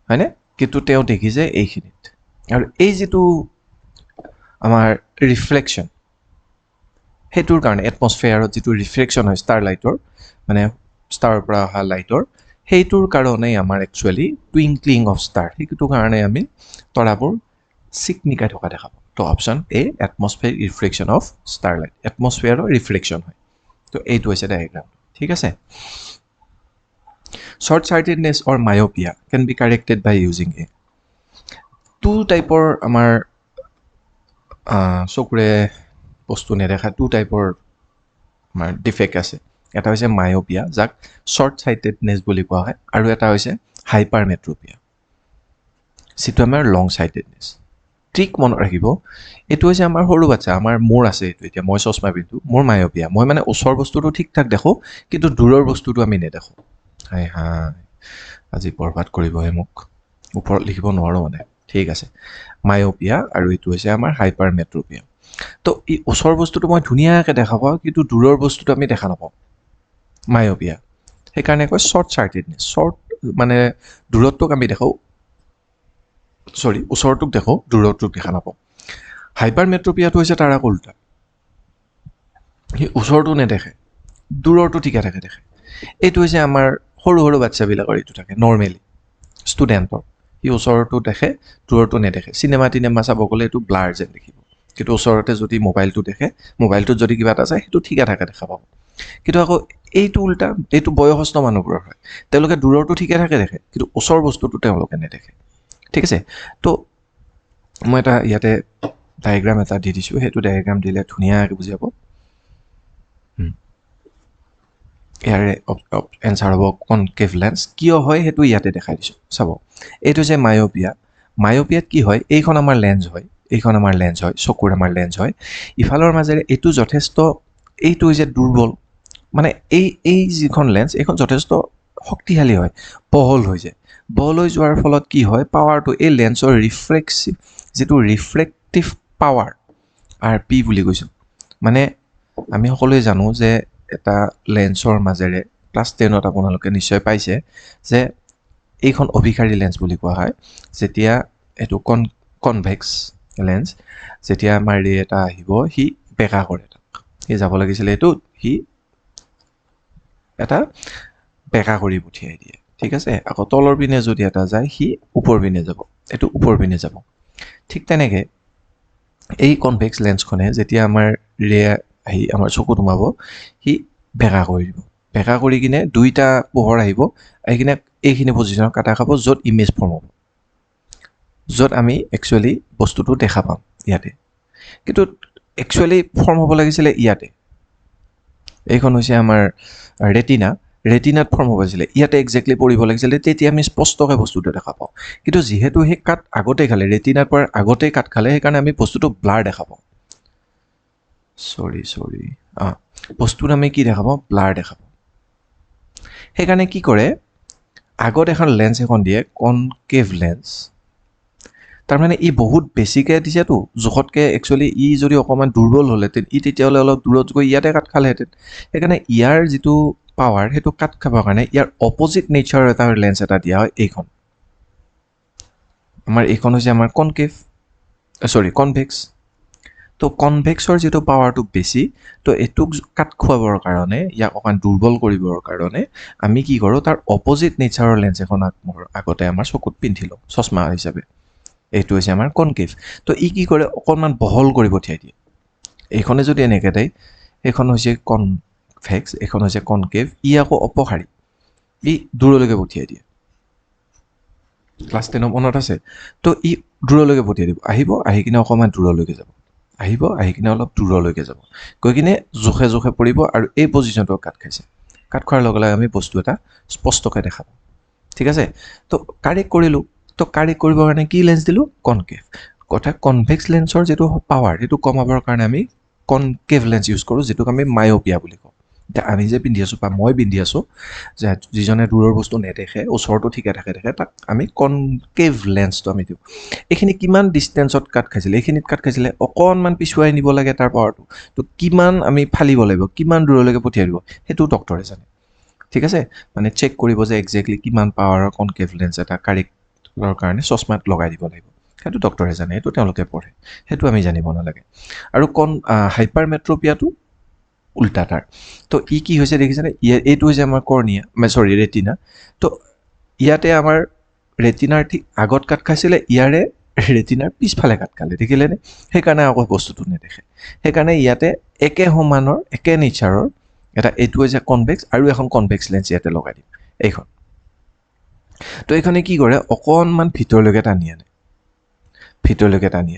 হয়নে? কিন্তু তেওঁ দেখিছে এইখিনিত। আৰু এই যিটো আমাৰ ৰিফ্লেকশ্যন, সেইটোৰ কাৰণে এটমস্ফেয়াৰত যিটো ৰিফ্লেকশ্যন হয় ষ্টাৰ লাইটৰ, মানে ষ্টাৰৰ পৰা অহা লাইটৰ, সেইটোৰ কাৰণেই আমাৰ একচুৱেলি টুইংকলিং অফ ষ্টাৰ, সেইটো কাৰণে আমি তৰাবোৰ চিকমিকাই থকা দেখা পাওঁ। তো option A, atmospheric reflection of star light. এটমস্ফেয়াৰৰ ৰিফ্লেকশ্যন হয়। তো এইটো হৈছে ডায়েগ্ৰাম, ঠিক আছে? Short sightedness or myopia can be corrected by using A. Two টাইপৰ আমাৰ চকুৰে বস্তু নেদেখা টু টাইপৰ আমাৰ ডিফেক্ট আছে। এটা হৈছে মায়'পিয়া, যাক শ্বৰ্ট চাইটেডনেছ বুলি কোৱা হয়, আৰু এটা হৈছে হাইপাৰমেট্ৰপিয়া, যিটো আমাৰ লং চাইটেডনেছ। ট্ৰিক মনত ৰাখিব, এইটো হৈছে আমাৰ সৰু বাচ্ছা, মোৰ আছে এইটো। এতিয়া মই চশমা পিন্ধো, মোৰ মায়'পিয়া। মই মানে ওচৰ বস্তুটো ঠিক ঠাক দেখোঁ, কিন্তু দূৰৰ বস্তুটো আমি নেদেখোঁ। হাই আজি বৰবাদ কৰিবহে মোক, ওপৰত লিখিব নোৱাৰোঁ মানে। ঠিক আছে, মায়'পিয়া, আৰু এইটো হৈছে আমাৰ হাইপাৰমেট্ৰপিয়া। তো এই ওচৰৰ বস্তুটো মই ধুনীয়াকৈ দেখা পাওঁ, কিন্তু দূৰৰ বস্তুটো আমি দেখা নাপাওঁ, মায়'পিয়া। সেইকাৰণে কয় শ্বৰ্ট চাৰ্টেডনেছ। শ্বৰ্ট মানে দূৰত্বক আমি দেখোঁ, ওচৰটোক দেখোঁ, দূৰটোক দেখা নাপাওঁ। হাইপাৰমেট্ৰপিয়াটো হৈছে তাৰ আকৌ উল্টা, সি ওচৰটো নেদেখে, দূৰৰটো ঠিকে থাকে দেখে। এইটো হৈছে আমাৰ সৰু সৰু বাচ্ছাবিলাকৰ এইটো থাকে নৰ্মেলি, ষ্টুডেণ্টৰ। সি ওচৰটো দেখে, দূৰৰটো নেদেখে। চিনেমা চাব গ'লে এইটো ব্লাৰ যেন দেখিব, কিন্তু ওচৰতে যদি মোবাইলটো দেখে, মোবাইলটোত যদি কিবা এটা চায়, সেইটো ঠিকে থাকে দেখা পাব। কিন্তু আকৌ এইটো উল্টা, এইটো বয়সস্থ মানুহবোৰৰ হয়। তেওঁলোকে দূৰৰটো ঠিকে থাকে দেখে, কিন্তু ওচৰৰ বস্তুটো তেওঁলোকে নেদেখে, ঠিক আছে? তো মই এটা ইয়াতে ডায়েগ্ৰাম এটা দি দিছোঁ, সেইটো ডায়েগ্ৰাম দিলে ধুনীয়াকৈ বুজি পাব। ইয়াৰে এনচাৰ হ'ব কনকেভ লেন্স। কিয় হয় সেইটো ইয়াতে দেখাই দিছোঁ, চাব। এইটো হৈছে মায়'পিয়া। মায়'পিয়াত কি হয়, এইখন আমাৰ লেন্স হয়, এইখন আমাৰ লেন্স হয়, চকুৰ আমাৰ লেন্স হয়। ইফালৰ মাজেৰে এইটো যথেষ্ট, এইটো হৈছে দুৰ্বল, মানে এই যিখন লেন্স, এইখন যথেষ্ট শক্তিশালী হয়, বহল হৈ যায়। বহল হৈ যোৱাৰ ফলত কি হয়, পাৱাৰটো এই লেন্সৰ যিটো ৰিফ্ৰেক্টিভ পাৱাৰ, RP বুলি কৈছোঁ। মানে আমি সকলোৱে জানো যে এটা লেন্সৰ মাজেৰে, ক্লাছ 10ত আপোনালোকে নিশ্চয় পাইছে যে এইখন অভিকাৰী লেন্স বুলি কোৱা হয়। যেতিয়া এইটো কনভেক্স লেন্স, যেতিয়া আমাৰ ৰে এটা আহিব, সি বেকা কৰে তাক। সি যাব লাগিছিলে এইটোত, সি এটা বেকা কৰি পঠিয়াই দিয়ে, ঠিক আছে? আকৌ তলৰ পিনে যদি এটা যায়, সি ওপৰ পিনে যাব, এইটো ওপৰ পিনে যাব। ঠিক তেনেকৈ এই কনভেক্স লেন্সখনে যেতিয়া আমাৰ ৰে আহি আমাৰ চকুত সোমাব, সি বেকা কৰি দিব। বেকা কৰি কিনে দুইটা পোহৰ আহিব, আহি কিনে এইখিনি পজিশ্যনত কাটা খাব, য'ত ইমেজ ফৰ্ম হ'ব, য'ত আমি একচুৱেলি বস্তুটো দেখা পাম ইয়াতে। কিন্তু একচুৱেলি ফৰ্ম হ'ব লাগিছিলে ইয়াতে। এইখন হৈছে আমাৰ ৰেটিনা, ৰেটিনাত ফৰ্ম হ'ব লাগিছিলে, ইয়াতে একজেক্টলি পৰিব লাগিছিলে, তেতিয়া আমি স্পষ্টকৈ বস্তুটো দেখা পাওঁ। কিন্তু যিহেতু সেই কাট আগতে খালে, ৰেটিনাৰ পৰা আগতেই কাট খালে, সেইকাৰণে আমি বস্তুটো ব্লাৰ দেখা পাওঁ। বস্তুত আমি কি দেখা পাওঁ, ব্লাৰ দেখা পাওঁ। সেইকাৰণে কি কৰে, আগত এখন লেন্স এখন দিয়ে, কনকেভ লেন্স। তাৰমানে ই বহুত বেছিকৈ দিছেতো, জোখতকৈ একচুৱেলি ই যদি অকণমান দুৰ্বল হ'লহেঁতেন, ই তেতিয়াহ'লে অলপ দূৰত গৈ ইয়াতে কাট খালেহেঁতেন। সেইকাৰণে ইয়াৰ যিটো পাৱাৰ, সেইটো কাট খাবৰ কাৰণে ইয়াৰ অপজিট নেচাৰৰ এটা লেন্স এটা দিয়া হয়, এইখন। এইখন হৈছে আমাৰ কনভেক্স। তো কনভেক্সৰ যিটো পাৱাৰটো বেছি, তো এইটোক কাট খুৱাবৰ কাৰণে, ইয়াক অকণমান দুৰ্বল কৰিবৰ কাৰণে আমি কি কৰোঁ, তাৰ অপজিট নেচাৰৰ লেন্স এখন আগতে আমাৰ চকুত পিন্ধি লওঁ চশমা হিচাপে। এইটো হৈছে আমাৰ কনকেভ। তো ই কি কৰে, অকণমান বহল কৰি পঠিয়াই দিয়ে। এইখনে যদি এনেকৈ দেয়, এইখন হৈছে কনভেক্স, এইখন হৈছে কনকেভ। ই আকৌ অপকাৰী, ই দূৰলৈকে পঠিয়াই দিয়ে। ক্লাছ 10 মনত আছে? তো ই দূৰলৈকে পঠিয়াই দিব, আহি কিনে অকণমান দূৰলৈকে যাব, আহি কিনে অলপ দূৰলৈকে যাব, গৈ কিনে জোখে জোখে পৰিব, আৰু এই পজিশ্যনটো কাট খাইছে। কাট খোৱাৰ লগে লগে আমি বস্তু এটা স্পষ্টকৈ দেখা পাওঁ। ঠিক আছে? তো কাৰেক্ট কৰিলোঁ। তো কাৰেক্ট কৰিবৰ কাৰণে কি লেন্স দিলোঁ? কনকেভ। কথা কনভেক্স লেন্সৰ যিটো পাৱাৰ, সেইটো কমাবৰ কাৰণে আমি কনকেভ লেন্স ইউজ কৰোঁ, যিটোক আমি মায়'পিয়া বুলি কওঁ। এতিয়া আমি যে পিন্ধি আছোঁ, বা মই পিন্ধি আছোঁ, যে যিজনে দূৰৰ বস্তু নেদেখে, ওচৰটো ঠিকে দেখে, তাক আমি কনকেভ লেন্সটো আমি দিওঁ। এইখিনি কিমান ডিষ্টেঞ্চত কাট খাইছিলে? এইখিনিত কাট খাইছিলে, অকণমান পিছুৱাই নিব লাগে তাৰ পাৱাৰটো। তো কিমান আমি ফালিব লাগিব, কিমান দূৰলৈকে পঠিয়াই দিব, সেইটো ডক্টৰে জানে। ঠিক আছে? মানে চেক কৰিব যে একজেক্টলি কিমান পাৱাৰৰ কনকেভ লেন্স এটা কাৰেক্টৰ কাৰণে চশমাত লগাই দিব লাগিব, সেইটো ডক্টৰে জানে, সেইটো তেওঁলোকে পঢ়ে, সেইটো আমি জানিব নালাগে। আৰু হাইপাৰমেট্ৰপিয়াটো উল্টা তাৰ। তো ই কি হৈছে দেখিছেনে? এইটো হৈছে আমাৰ কৰ্নিয়া, ৰেটিনা। তো ইয়াতে আমাৰ ৰেটিনাৰ ঠিক আগত কাট খাইছিলে, ইয়াৰে ৰেটিনাৰ পিছফালে কাট খালে, দেখিলেনে? সেইকাৰণে আকৌ বস্তুটো নেদেখে। সেইকাৰণে ইয়াতে একে সমানৰ, একে নেচাৰৰ এটা, এইটো হৈছে কনভেক্স, আৰু এখন কনভেক্স লেন্স ইয়াতে লগাই দিম, এইখন। তো এইখনে কি কৰে, অকণমান ভিতৰলৈকে টানি আনে, ভিতৰলৈকে টানি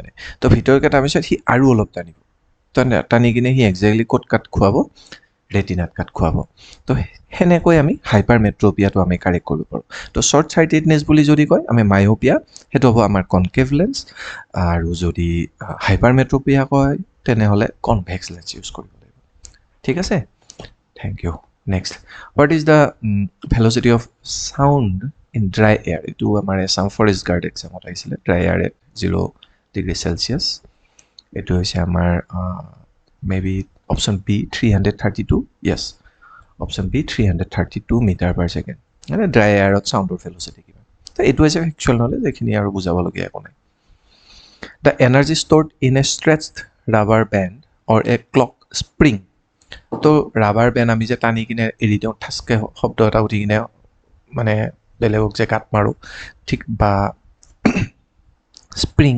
আনে। তো ভিতৰলৈকে টানাৰ পিছত সি আৰু অলপ টানিব, টানি কিনে সি একজেক্টলি ক'ত কাট খুৱাব? ৰেটিনাত কাট খুৱাব। তো সেনেকৈ আমি হাইপাৰমেট্ৰপিয়াটো আমি কাৰেক্ট কৰিব পাৰোঁ। তো শ্বৰ্ট চাইটেডনেছ বুলি যদি কয়, আমি মায়'পিয়া, সেইটো হ'ব আমাৰ কনকেভ লেন্স। আৰু যদি হাইপাৰমেট্ৰপিয়া কয়, তেনেহ'লে কনভেক্স লেন্স ইউজ কৰিব লাগিব। ঠিক আছে? Thank you. Next, what is the velocity of sound in dry air? এইটো আমাৰ এছাম ফৰেষ্ট গাৰ্ড এক্সামত আহিছিলে, ড্ৰাই এয়াৰ এট 0°C। এইটো হৈছে আমাৰ maybe option B 332, yes, option B 332 metre per second. মানে ড্ৰাই এয়াৰত চাউণ্ডৰ ভেলচিটি কিমান। তো এইটো হৈছে একচুৱেল নলেজ, এইখিনি আৰু বুজাবলগীয়া একো নাই। The energy stored in a stretched rubber band or a clock spring. তো ৰাবাৰ বেণ্ড আমি যে টানি কিনে এৰি দিওঁ, ঠাচকৈ শব্দ এটা উঠি কিনে মানে বেলেগক যে কাট মাৰোঁ, ঠিক, বা স্প্ৰিং,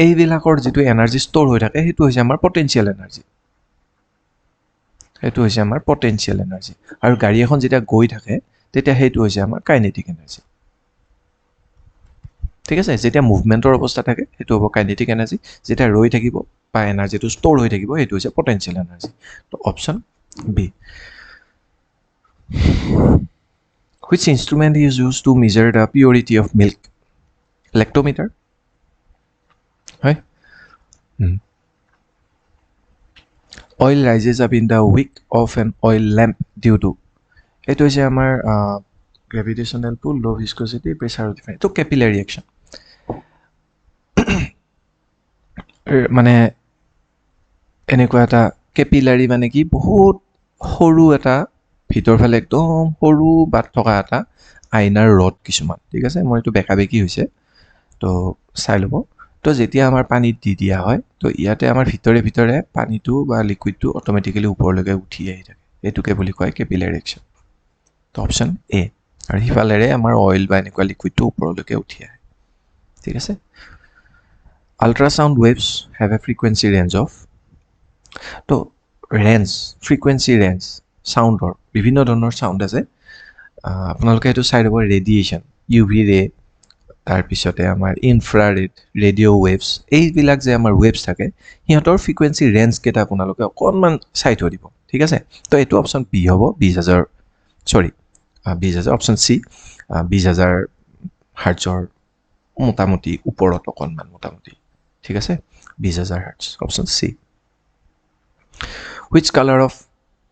এইবিলাকৰ যিটো এনাৰ্জি ষ্ট'ৰ হৈ থাকে, সেইটো হৈছে আমাৰ পটেঞ্চিয়েল এনাৰ্জি। আৰু গাড়ী এখন যেতিয়া গৈ থাকে, তেতিয়া সেইটো হৈছে আমাৰ কাইনেটিক এনাৰ্জি। ঠিক আছে? যেতিয়া মুভমেণ্টৰ অৱস্থা থাকে, সেইটো হ'ব কাইনেটিক এনাৰ্জি। যেতিয়া ৰৈ থাকিব বা এনাৰ্জিটো ষ্ট'ৰ হৈ থাকিব, সেইটো হৈছে পটেঞ্চিয়েল এনাৰ্জি। তো option B. Which instrument is use to measure the purity of milk? Lactometer, হয়। Oil rises up in the wick of an oil lamp due to? এইটো হৈছে আমাৰ gravitational pull, low' viscosity, pressure difference. তো capillary action. মানে এনেকুৱা এটা capillary মানে কি, বহুত সৰু এটা ভিতৰ ফালে একদম সৰু বাট থকা এটা আইনাৰ ৰড কিছুমান। ঠিক আছে? মোৰ এইটো বেকা বেকি হৈছে, তো চাই ল'ব। তো যেতিয়া আমাৰ পানীত দি দিয়া হয়, তো ইয়াতে আমাৰ ভিতৰে ভিতৰে পানীটো বা লিকুইডটো অট'মেটিকেলি ওপৰলৈকে উঠি আহি থাকে, এইটোকে বুলি কয় কেপিলাৰী একশ্যন। তো অপশ্যন এ। আৰু সিফালেৰে আমাৰ অইল বা এনেকুৱা লিকুইডটো ওপৰলৈকে উঠি আহে। ঠিক আছে? Ultrasound waves have a frequency range of? তো ফ্ৰিকুৱেঞ্চি ৰেঞ্জ চাউণ্ডৰ বিভিন্ন ধৰণৰ চাউণ্ড আছে। আপোনালোকে এইটো চাই ল'ব, ৰেডিয়েশ্যন, UV ৰে, তাৰপিছতে আমাৰ ইনফ্ৰাৰেড, ৰেডিঅ' ৱেভছ, এইবিলাক যে আমাৰ ৱেভছ থাকে, সিহঁতৰ ফ্ৰিকুৱেঞ্চি ৰেঞ্জকেইটা আপোনালোকে অকণমান চাই থৈ দিব। ঠিক আছে? তো এইটো অপশ্যন বি হ'ব, 20,000, অপশ্যন চি, 20,000 হাৰ্টছৰ মোটামুটি ওপৰত অকণমান মোটামুটি। ঠিক আছে? 20,000 hertz, option C. Which color of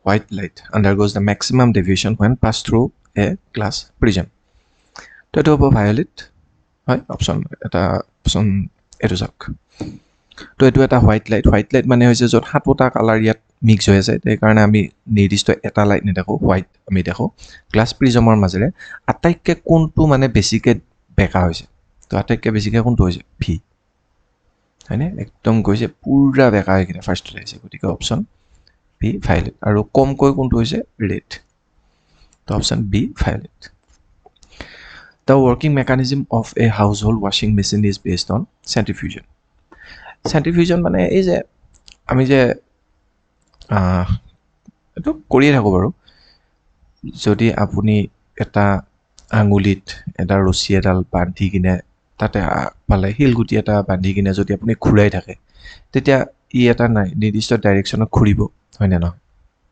white light undergoes the maximum deviation when passed through a glass prism? তো এইটো হ'ব ভায়লেট, হয়। অপশ্যন এইটো চাওক। তো এইটো এটা হোৱাইট লাইট। হোৱাইট লাইট মানে হৈছে য'ত 7টা কালাৰ ইয়াত মিক্স হৈ আছে, সেইকাৰণে আমি নিৰ্দিষ্ট এটা লাইট নেদেখোঁ, হোৱাইট আমি দেখোঁ। গ্লাছ প্ৰিজমৰ মাজেৰে আটাইতকৈ কোনটো মানে বেছিকৈ বেকা হৈছে? তো আটাইতকৈ বেছিকৈ কোনটো হৈছে? ভি। হয়নে একদম গৈছে পুৰা বেকা হৈ কিনে ফাৰ্ষ্টত আহিছে গতিকে অপশ্যন বি ভাইলেট আৰু কমকৈ কোনটো হৈছে ৰেড তো option B violet The working mechanism of a household washing machine is based on centrifusion. Centrifusion মানে এই যে আমি যে এইটো কৰিয়ে থাকোঁ বাৰু যদি আপুনি এটা আঙুলিত এটা ৰছী এডাল বান্ধি কিনে তাতে পালে শিলগুটি এটা বান্ধি কিনে যদি আপুনি ঘূৰাই থাকে তেতিয়া ই এটা নিৰ্দিষ্ট ডাইৰেকশ্যনত ঘূৰিব হয়নে নহয়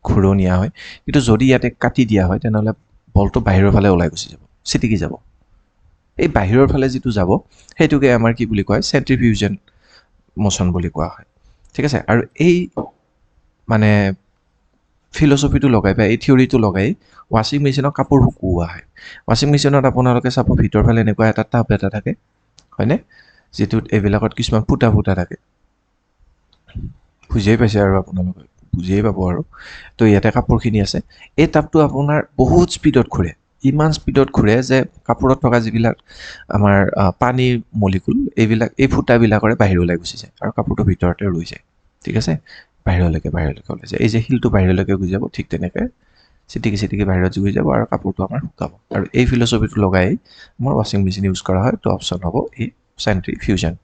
ঘূৰণীয়া হয় কিন্তু যদি ইয়াতে কাটি দিয়া হয় তেনেহ'লে বলটো বাহিৰৰ ফালে ওলাই গুচি যাব চিটিকি যাব এই বাহিৰৰ ফালে যিটো যাব সেইটোকে আমাৰ কি বুলি কয় চেণ্ট্ৰিফিউজন মোচন বুলি কোৱা হয় ঠিক আছে আৰু এই মানে ফিলচফিটো লগাই বা এই থিয়ৰিটো লগাই ৱাশ্বিং মেচিনত কাপোৰ শুকুওৱা হয় ৱাশ্বিং মেচিনত আপোনালোকে চাব ভিতৰ ফালে এনেকুৱা এটা টাব এটা থাকে হয়নে যিটোত এইবিলাকত কিছুমান ফুটা ফুটা থাকে বুজিয়েই পাইছে আৰু আপোনালোকে বুজিয়েই পাব আৰু তো ইয়াতে কাপোৰখিনি আছে এই টাবটো আপোনাৰ বহুত স্পীডত ঘূৰে ইমান স্পীডত ঘূৰে যে কাপোৰত থকা যিবিলাক আমাৰ পানীৰ মলিকুল এইবিলাক এই ফুটাবিলাকৰে বাহিৰলৈ গুচি যায় আৰু কাপোৰটো ভিতৰতে ৰৈ যায় ঠিক আছে বাহিৰলৈকে ওলাই যায় এই যে শিলটো বাহিৰলৈকে গুচি যাব ঠিক তেনেকৈ চিটিকি বাহিৰত গুচি যাব আৰু কাপোৰটো আমাৰ শুকাব আৰু এই ফিলচফিটো লগাই আমাৰ ৱাশ্বিং মেচিন ইউজ কৰা হয় তো অপশ্যন হ'ব এই চেণ্ট্ৰিফিউজন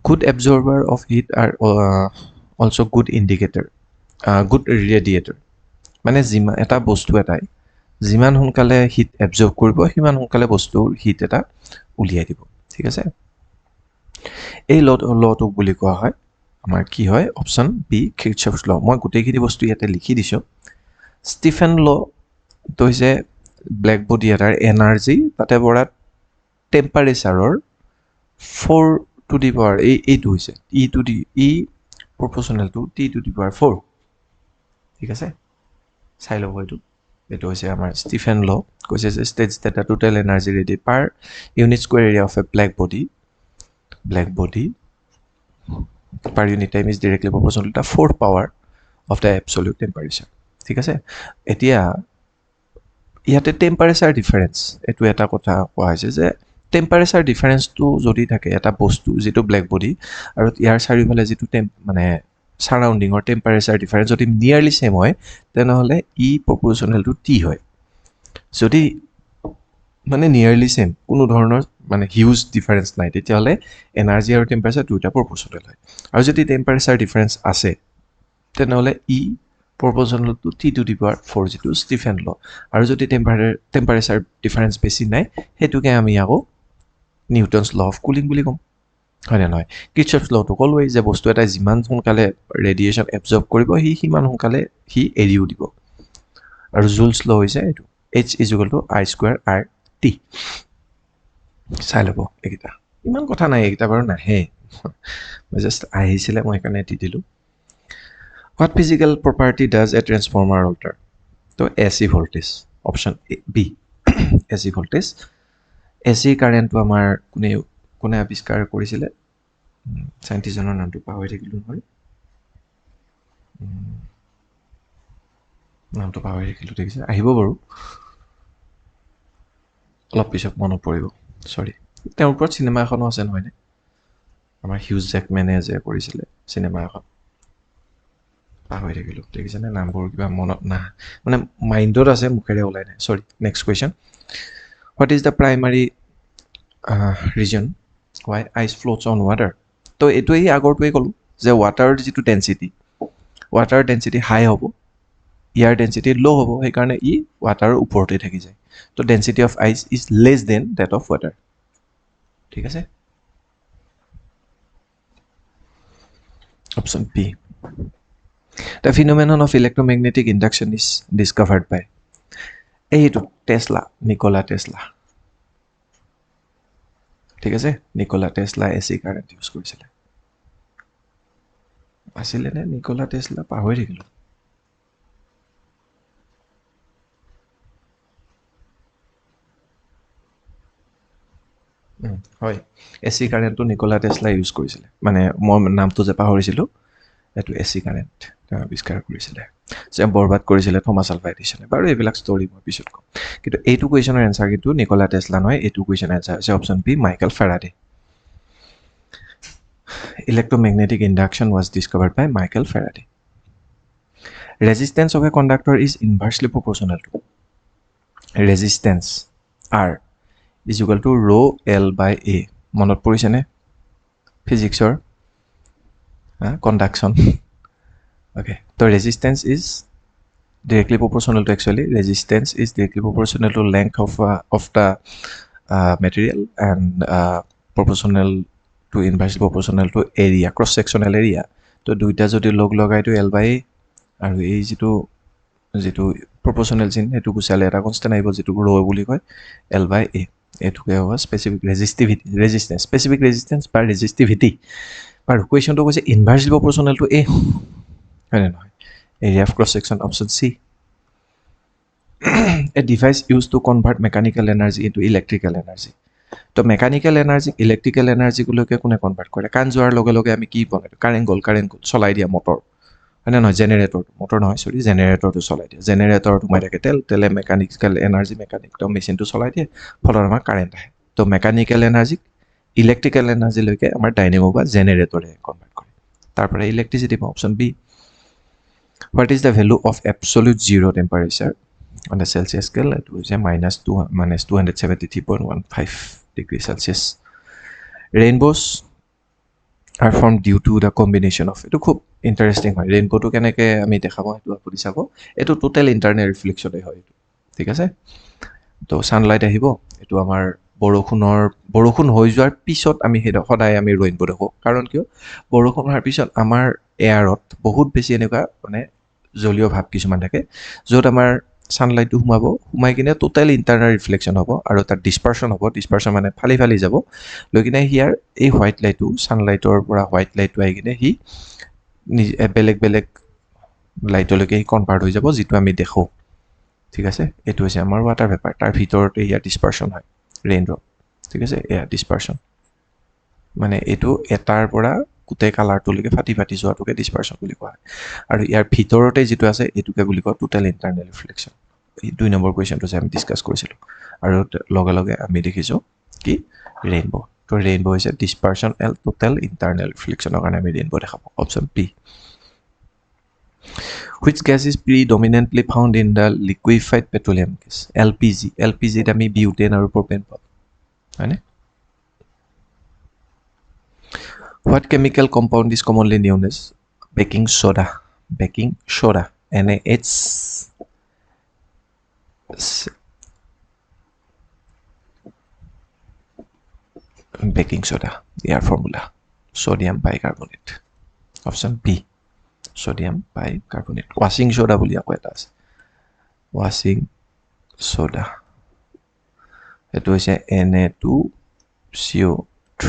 Good absorber of heat are also good indicator, good radiator. মানে যিমান এটা বস্তু এটাই যিমান সোনকালে হিট এবজৰ্ব কৰিব সিমান সোনকালে বস্তুৰ হিট এটা উলিয়াই দিব ঠিক আছে এই লটোক বুলি কোৱা হয় আমাৰ কি হয় অপশ্যন বি কিৰ্চফছ ল মই গোটেইখিনি বস্তু ইয়াতে লিখি দিছোঁ ষ্টিফেন লটো হৈছে ব্লেক বডি এটাৰ এনাৰ্জি তাতে পৰা টেম্পাৰেচাৰৰ 4 to the power এইটো হৈছে ই proportional to t to the power 4 ঠিক আছে চাই ল'ব এইটো হৈছে আমাৰ ষ্টিফেন ল কৈছে যে states that the total energy radiated per unit square area of a black body per unit time is directly proportional to the fourth power of the absolute temperature ঠিক আছে এতিয়া ইয়াতে টেম্পাৰেচাৰ ডিফাৰেঞ্চ এইটো এটা কথা কোৱা হৈছে যে টেম্পাৰেচাৰ ডিফাৰেঞ্চটো যদি থাকে এটা বস্তু যিটো ব্লেক বডি আৰু ইয়াৰ চাৰিওফালে যিটো মানে ছাৰাউণ্ডিঙৰ টেম্পাৰেচাৰ ডিফাৰেঞ্চ যদি নিয়াৰলি ছেম হয় তেনেহ'লে ই প্ৰপৰ্চনেল টু টি হয় যদি মানে নিয়াৰলি ছেম কোনো ধৰণৰ মানে হিউজ ডিফাৰেঞ্চ নাই তেতিয়াহ'লে এনাৰ্জি আৰু টেম্পাৰেচাৰ দুয়োটা প্ৰপৰ্চনেল হয় আৰু যদি টেম্পাৰেচাৰ ডিফাৰেঞ্চ আছে তেনেহ'লে E proportional to T to the power 4 যিটো ষ্টিফেন ল আৰু যদি টেম্পাৰেচাৰ ডিফাৰেঞ্চ বেছি নাই সেইটোকে আমি আকৌ নিউটনছ ল অফ কুলিং বুলি ক'ম হয়নে নহয় কিৰ্চফছ লটো ক'লোৱেই যে বস্তু এটা যিমান সোনকালে ৰেডিয়েশ্যন এবজৰ্ব কৰিব সিমান সোনকালে সি এৰিও দিব আৰু জুলছ ল হৈছে এইটো H = I²RT চাই ল'ব এইকেইটা ইমান কথা নাই এইকেইটা বাৰু নাহে মই জাষ্ট আহিছিলে মই সেইকাৰণে দি দিলোঁ What physical property does a transformer alter? So AC voltage. Option B. AC voltage. AC current to আমাৰ কোনে আৱিষ্কাৰ কৰিছিলে সাইন্টিষ্টজনৰ নামটো পাহৰি থাকিলোঁ নহয় নামটো পাহৰি থাকিলোঁ দেখিছে আহিব বাৰু অলপ পিছত মনত পৰিব সৰি তেওঁৰ ওপৰত চিনেমা এখনো আছে নহয়নে আমাৰ হিউজ জেকমেনে যে কৰিছিলে চিনেমা এখন পাহৰি থাকিলোঁ দেখিছেনে নামবোৰ কিবা মনত নাহা মানে মাইণ্ডত আছে মুখেৰে ওলাই নাই sorry next question what is the primary reason why ice floats on water তো এইটোৱেই আগৰটোৱেই ক'লোঁ যে ৱাটাৰৰ যিটো ৱাটাৰ ডেঞ্চিটি হাই হ'ব ইয়াৰ ডেঞ্চিটি ল' হ'ব সেইকাৰণে ই ৱাটাৰৰ ওপৰতে থাকি যায় তো density of ice is less than that of water ঠিক আছে option B The phenomenon of electromagnetic induction is discovered by এইটো নিকোলা টেছলা ঠিক আছে Nikola Tesla AC current use কৰিছিলে আছিলে নে নিকোলা টেছলা পাহৰি থাকিলোঁ হয় এচি কাৰেণ্টটো নিকোলা টেছলা ইউজ কৰিছিলে মানে মই নামটো যে পাহৰিছিলোঁ এইটো এচি কাৰেণ্ট তেওঁ আৱিষ্কাৰ কৰিছিলে যে বৰবাদ কৰিছিলে থমাছ আলভা এডিছনে বাৰু এইবিলাক ষ্টৰি মই পিছত ক'ম কিন্তু এইটো কুৱেশ্যনৰ এনচাৰ কিন্তু নিকোলা টেছলা নহয় এইটো কুৱেশ্যনৰ এনচাৰ হৈছে option B Michael Faraday electromagnetic induction was discovered by Michael Faraday. Resistance of a conductor is inversely proportional to resistance R is equal to rho L by A. মনত পৰিছেনে ফিজিক্সৰ conduction. Okay, so resistance is directly proportional to length of the material and proportional to inversely proportional to area, cross sectional area. তো দুইটা যদি লগ লগাই তো L by A আৰু এই যেটো proportional চিন এটো গুছালে এটা কনস্ট্যান্ট আহিব যেটো rho বুলি কয় L by A. এটোকে হ'ব স্পেসিফিক resistance specific resistance বা resistivity. But question to কৈছে inversely proportional to A. হয় নহয় area of cross section option C. A device used to convert mechanical energy into electrical energy. তো mechanical energy electrical energy গুলোকে কোনে convert কৰে কান যোৱাৰ লগে লগে আমি কি বনাই কাৰেন্ট গল চলাই দিয়া মোটৰ হয় না নহয় জেনাৰেটৰ মোটৰ নহয় সৰি জেনাৰেটৰটো চলাই দিয়ে জেনাৰেটৰটো মাই থাকে তেলে মেকানিক্যাল এনাৰ্জি মেকানিকটো মেচিনটো চলাই দিয়ে ফলত আমাৰ কাৰেন্ট আহে তো মেকানিক্যাল এনাৰ্জি ইলেক্ট্ৰিক্যাল এনাৰ্জি লৈকে আমাৰ ডাইনামো বা জেনাৰেটৰে কনভাৰ্ট কৰে তাৰপৰা electricity option B What is the value of absolute zero temperature on the Celsius scale? It was a minus 273.15 degrees Celsius. Rainbows are formed due to the combination of it. খুব interesting হয় rainbow তো কেনেকে আমি দেখাবো এটো আপুনি চাব এটো টোটাল ইন্টারনাল রিফ্লেকশন হয় ঠিক আছে তো সানলাইট আহিব এটো আমাৰ বৰষুণ হৈ যোৱাৰ পিছত আমি সদায় আমি ৰেইনবো দেখো কাৰণ কিয় বৰষুণ হোৱাৰ পিছত আমাৰ এয়াৰত বহুত বেছি এনেকুৱা মানে জলীয় ভাব কিছুমান থাকে য'ত আমাৰ সানলাইটটো সোমাই কিনে টোটাল ইন্টাৰনাল ৰিফ্লেকশন হ'ব আৰু তাৰ ডিসপাৰশন মানে ফালি যাব লৈ কিনে হিয়াৰ এই হোৱাইট লাইটটো সানলাইটৰ পৰা হোৱাইট লাইটটো আহি কিনে হি বেলেগ লাইটলৈকে কনভাৰ্ট হৈ যাব যেটো আমি দেখো ঠিক আছে এটো হৈছে আমাৰ ওয়াটাৰ ভেপাৰ তাৰ ভিতৰতে ইয়াৰ ডিসপাৰশন হয় ৰেইনড্ৰপ ঠিক আছে এয়া ডিসপাৰশন মানে এটো এটাৰ পৰা কুতে কালাৰটোলৈকে ফাটি যোৱাটোকে ডিসপাৰশন বুলি কোৱা হয় আৰু ইয়াৰ ভিতৰতে যেটো আছে এটোকে বুলি কোৱা টোটাল ইন্টাৰনাল ৰিফ্লেকশন এই 2 নম্বৰ কোৱেশ্চনটো যে আমি ডিসকাস কৰিছিলো আৰু লগে আমি দেখিছো কি ৰেইনবো তো ৰেইনবো হৈছে ডিসপাৰশন এল টোটাল ইন্টাৰনাল ৰিফ্লেকশনৰ কাৰণে আমি ৰেইনবো দেখাব option B Which gas is predominantly found in the liquefied petroleum gas? LPG ত আমি butane আৰু propane পাওঁ হয়নে What chemical compound is commonly known as baking soda NaH baking soda their formula sodium bicarbonate option B sodium bicarbonate washing soda বুলি আকৌ এটা আছে washing soda এটো হৈছে Na2CO3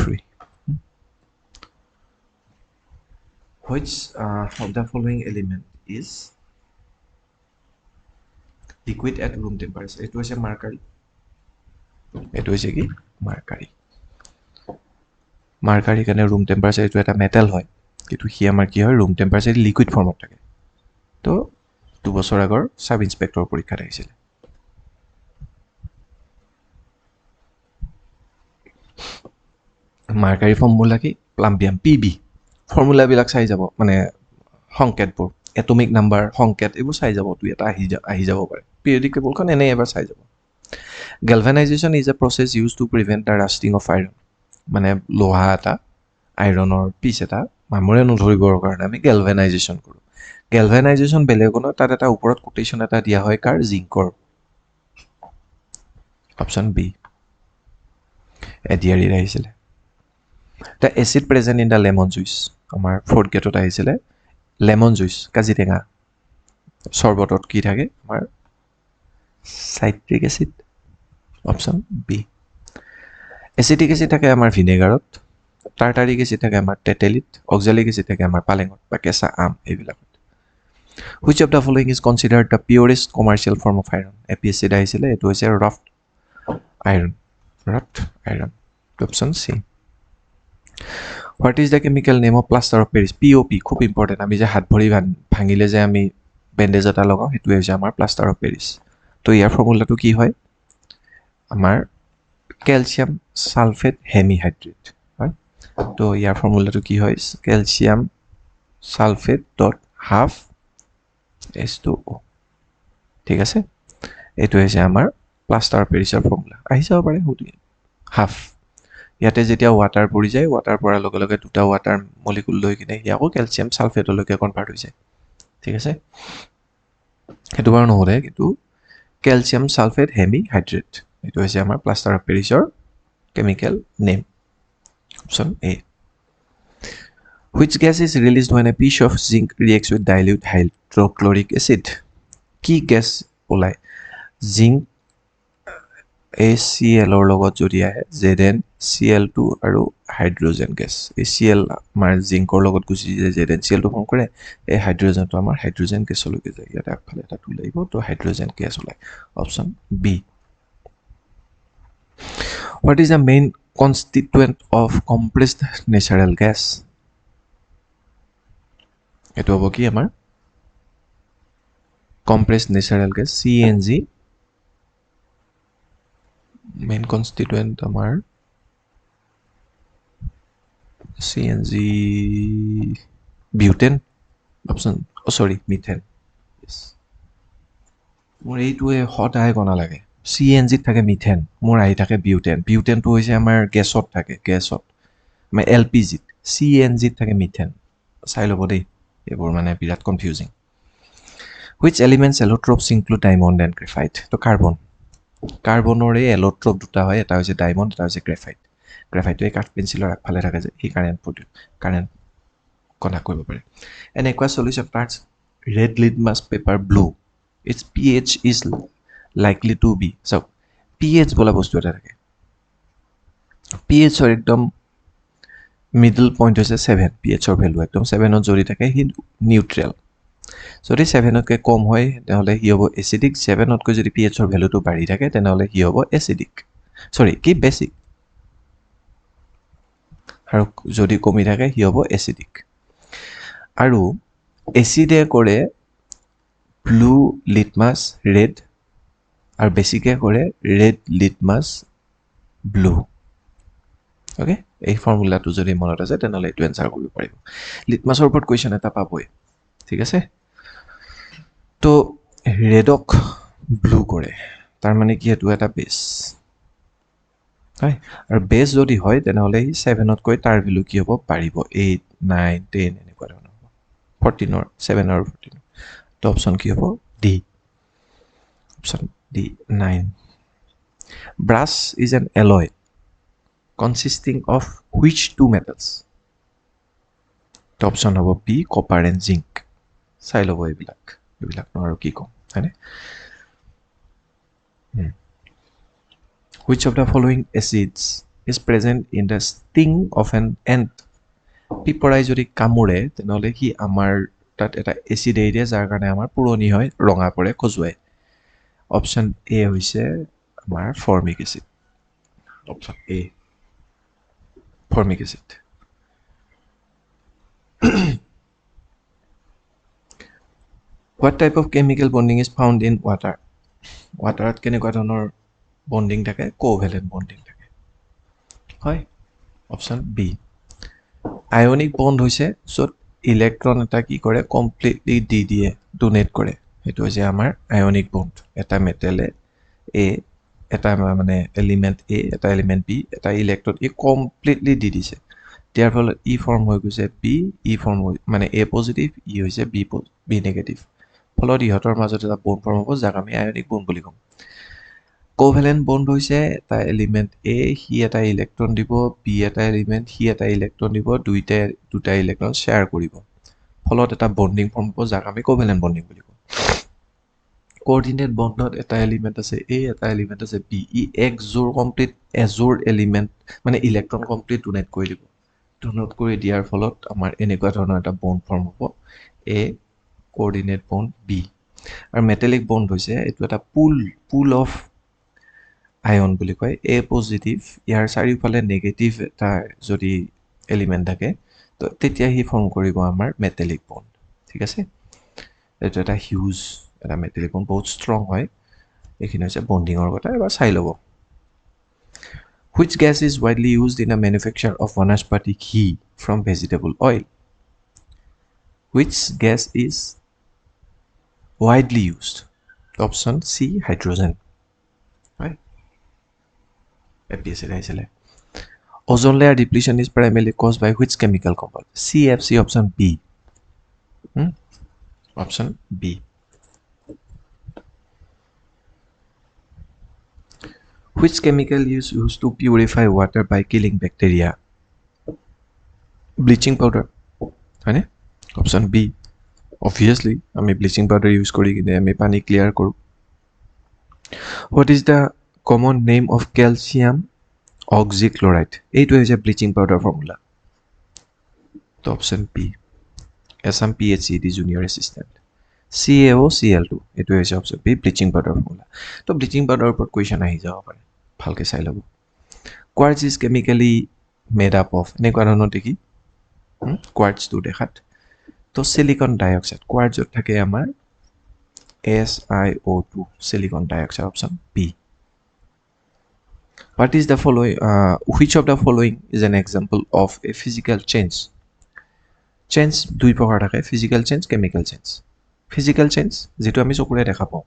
Which of the following element is liquid at room temperature এটো হৈছে mercury এটো হৈছে কি mercury কাৰণে room temperature এটো এটা মেটাল হয় কিন্তু হি আমাৰ কি হয় room temperature liquid ফৰ্মত থাকে তো 2 বছৰ আগৰ সাব ইন্সপেক্টৰ পৰীক্ষাত আহিছিল mercury ফৰ্মুলা কি প্লাম্বিয়াম Pb ফৰ্মুলা বিলাক চাই যাব মানে সংকেতবোৰ এটমিক নাম্বাৰ সংকেত এইবোৰ চাই যাব তুই এটা আহি যাব পাৰে পিৰিয়ডিক টেবলখন এনে এবাৰ চাই যাব galvanization is a process used to prevent the rusting of iron মানে লোহা এটা আইৰনৰ পিছ এটা মামৰে নধৰিবৰ কাৰণে আমি galvanization কৰো galvanization বেলেগনো তাত এটা ওপৰত কোটেশন এটা দিয়া হয় কাৰ জিংকৰ অপশন বি এডিয়াৰি আহিছিল The acid present in the lemon juice. আমাৰ fourth gate আহিছিলে lemon juice কাজি টেঙা সৰবতত কি থাকে আমাৰ citric acid option B acetic acid থাকে আমাৰ ভিনেগাৰত tartaric acid থাকে আমাৰ তেতেলিত oxalic acid থাকে আমাৰ পালেঙত বা কেঁচা আম এইবিলাকত Which of the following is considered the purest commercial form of iron APSC আহিছিলে এটো হৈছে rough iron option C What is the chemical name of plaster of Paris? POP খুব ইম্পৰ্টেন্ট আমি যে হাত ভৰি ভাঙিলে যে আমি বেন্ডেজ এটা লগাও হেতু হৈছে আমাৰ প্লাষ্টাৰ অফ পেৰিছ তো ইয়াৰ ফৰ্মুলাটো কি হয় আমাৰ ক্যালসিয়াম সালফেট হেমিহাইড্ৰেট হয় তো ইয়াৰ ফৰ্মুলাটো কি হয় calcium sulphate dot half H2O ঠিক আছে এইটো হৈছে আমাৰ প্লাষ্টাৰ অফ পেৰিছৰ ফৰ্মুলা আহি যাব পাৰে হাফ ইয়াতে যেতিয়া ৱাটাৰ পৰি যায় ৱাটাৰ পৰাৰ লগে লগে দুটা ৱাটাৰ মলিকুল লৈ কিনে ই আকৌ কেলছিয়াম সালফেটলৈকে কনভাৰ্ট হৈ যায় ঠিক আছে সেইটো বাৰু নহ'লে কিন্তু কেলছিয়াম সালফেট হেমি হাইড্ৰেট এইটো হৈছে আমাৰ প্লাষ্টাৰ অফ পেৰিছৰ chemical name option A Which gas is released when a piece of zinc reacts with dilute hydrochloric acid? কি গেছ ওলায় জিংক HCl ৰ লগত যদি আহে ZnCl2 আৰু হাইড্ৰজেন গেছ এই Cl আমাৰ জিংকৰ লগত গুচি যায় ZnCl2 ফৰ্ম কৰে এই হাইড্ৰজেনটো আমাৰ হাইড্ৰজেন গেছলৈকে যায় ইয়াতে আগফালে এটা টু লাগিব তো হাইড্ৰজেন গেছ ওলায় option B What is the main constituent of compressed natural gas? এইটো হ'ব কি আমাৰ compressed natural gas CNG main constituent আমাৰ CNG butane option sorry methane yes মোৰ এইটোৱে হঠাই গনা লাগে CNG থাকে মিথেন মোৰ আহি থাকে বিউটেনটো হৈছে আমাৰ গেছত থাকে গেছত মানে LPG CNG থাকে মিথেন চাই ল'ব দেই এইবোৰ মানে বিৰাট confusing Which elements allotropes include diamond and graphite? তো কাৰ্বনৰে এলোট্ৰপ দুটা হয় এটা হৈছে ডায়মণ্ড এটা হৈছে গ্ৰাফাইটটো এই কাঠ পেঞ্চিলৰ আগফালে থাকে যে সি কাৰেণ্ট কণ্টাক্ট কৰিব পাৰে An aqueous solution turns red litmus paper blue. Its pH is likely to be so pH বোলা বস্তু এটা থাকে pH ৰ একদম মিডল পইণ্ট হৈছে 7 pH ৰ ভ্যালু একদম 7 ত জড়ি থাকে হি নিউট্ৰেল যদি 7 তকৈ কম হয় তেতিয়াহ'লে হি হ'ব এসিডিক 7 তকৈ যদি pH ৰ ভ্যালুটো বাঢ়ি থাকে তেতিয়াহ'লে হি হ'ব এসিডিক সৰি কি বেসিক আৰু যদি কমি থাকে হি হ'ব এসিডিক আৰু এসিডে কৰে ব্লু লিটমাস ৰেড আৰু বেসিকে কৰে ৰেড লিটমাস ব্লু ওকে এই ফৰ্মুলাটো যদি মনত আছে তেনলে এটো আনসাৰ কৰিব পাৰিব লিটমাসৰ ওপৰত কোৱেশ্চন এটা পাবই ঠিক আছে তো ৰেডক ব্লু কৰে তাৰ মানে কি এটো এটা বেস হয় আৰু বেস যদি হয় তেনলে 7 তকৈ তাৰ ভ্যালু কি হ'ব পাৰিব 8 9 10 এনেকুৱা ধৰণৰ 14 or 7 or 14 তো অপচন কি হ'ব D option D 9 brass is an alloy consisting of which two metals তো অপচন হ'ব বি কপাৰ এণ্ড জিংক চাই ল'ব এইবিলাক ন আৰু কি কম হয়নে Which of the following acids is present in the sting of an ant পিপৰাই যদি কামুৰে তেনলে কি আমাৰ তাত এটা এসিড এৰি দিয়ে যাৰ কাৰণে আমাৰ পুৰণি হয় ৰঙা পৰে খজুৱাই অপচন এ হৈছে আমাৰ formic acid option A formic acid What type of chemical bonding is found in water? Water কেনেকুৱা ধৰণৰ বন্ডিং থাকে কোভ্যালেন্ট বন্ডিং থাকে হয় অপচন বি আয়নিক বন্ড হৈছে সো ইলেক্ট্ৰন এটা কি কৰে কমপ্লিটলি দি দিয়ে ডোনেট কৰে এটো হৈছে আমাৰ আয়নিক বন্ড এটা মেটেলে এ এটা মানে এলিমেন্ট এ এটা এলিমেন্ট বি এটা ইলেক্ট্ৰন ই কমপ্লিটলি দি দিছে ইয়াৰ ফলত ই ফৰ্ম হৈ গৈছে বি ই ফৰ্ম মানে এ পজিটিভ ই হৈছে বি নেগেটিভ ফলত ইহঁতৰ মাজত এটা বন্ড ফৰ্ম হ'ব যাক আমি আয়নিক বন্ড বুলি কম কোভ্যালেন্ট বন্ড হৈছে এটা এলিমেন্ট এ হি এটা ইলেক্ট্ৰন দিব বি এটা এলিমেন্ট হি এটা ইলেক্ট্ৰন দিব দুটা ইলেক্ট্ৰন শেয়াৰ কৰিব ফলত এটা বন্ডিং ফৰ্ম হ'ব যাক আমি কোভ্যালেন্ট বন্ডিং বুলি কম কোঅৰ্ডিনেট বন্ডত এটা এলিমেন্ট আছে এ এটা এলিমেন্ট আছে বি ই একজোৰ কমপ্লিট এজোৰ এলিমেন্ট মানে ইলেক্ট্ৰন কমপ্লিট ডোনেট কৰি দিব ডোনেট কৰি দিয়াৰ ফলত আমাৰ এনেকুৱা ধৰণৰ এটা বন্ড ফৰ্ম হ'ব এ কোঅৰ্ডিনেট বন্ড বি আৰু মেটালিক বন্ড হৈছে এটো এটা পুল অফ আয়ন বুলি কয় এ পজিটিভ ইয়াৰ চাৰিওফালে নেগেটিভ এটা যদি এলিমেন্ট থাকে তো তেতিয়া হি ফৰ্ম কৰিব আমাৰ মেটালিক বন্ড ঠিক আছে এটো এটা হিউজ এটা মেটালিক বন্ড বহুত ষ্ট্ৰং হয় এখিনি হৈছে বন্ডিংৰ কথা এবাৰ চাই ল'ব Which gas is widely used in the manufacture of vanaspati ghee from vegetable oil? Which gas is widely used? Option C, hydrogen. Right? APSC আহিছিলে. Ozone layer depletion is primarily caused by which chemical compound? CFC, option B. Option B. Which chemical is used to purify water by killing bacteria? Bleaching powder. Right? Option B. Obviously, আমি bleaching powder use কৰি কিনে আমি পানী clear কৰোঁ. What is the common name of calcium oxychloride? এইটো হৈছে bleaching powder formula. তো option B. Assam PhD junior assistant. CaOCl2 এইটো হৈছে option B, bleaching powder formula. তো bleaching powder ওপৰত question আহি যাব পাৰে, ভালকে চাই ল'ব. Quartz is chemically made up of, এনেকুৱা ধৰণৰ দেখি quartzটো দেখাত. তো silicon dioxide, quartzত থাকে আমাৰ SiO2, silicon dioxide, option B. What is the following? Which of the following is an example of a physical change? Change দুই প্ৰকাৰ থাকে, physical change, chemical change. Physical change যেটো আমি চকুৰে দেখা পাওঁ,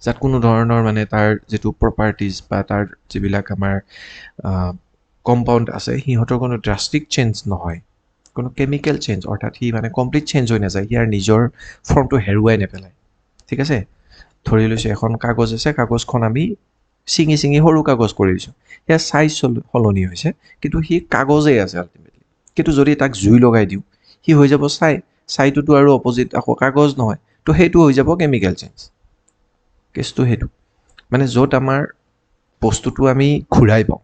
যাত কোনো ধৰণৰ মানে তাৰ যেটো প্ৰপাৰ্টিজ বা তাৰ যিবিলাক আমাৰ কম্পাউণ্ড আছে সিহঁতৰ কোনো ড্ৰাষ্টিক চেঞ্জ নহয়, কোনো কেমিকেল চেঞ্জ, অৰ্থাৎ সি মানে কমপ্লিট চেঞ্জ হৈ নাযায়, ইয়াৰ নিজৰ ফৰ্মটো হেৰুৱাই নেপেলায়. ঠিক আছে, ধৰি লৈছোঁ এখন কাগজ আছে, কাগজখন আমি ছিঙি সৰু কাগজ কৰি দিছোঁ, ইয়াৰ চাইজ সলনি হৈছে কিন্তু সি কাগজেই আছে আল্টিমেটলি. কিন্তু যদি তাক জুই লগাই দিওঁ সি হৈ যাব ছাইটোতো আৰু অপজিট আকৌ কাগজ নহয়, তো সেইটো হৈ যাব কেমিকেল চেঞ্জ. কেছটো সেইটো মানে য'ত আমাৰ বস্তুটো আমি ঘূৰাই পাওঁ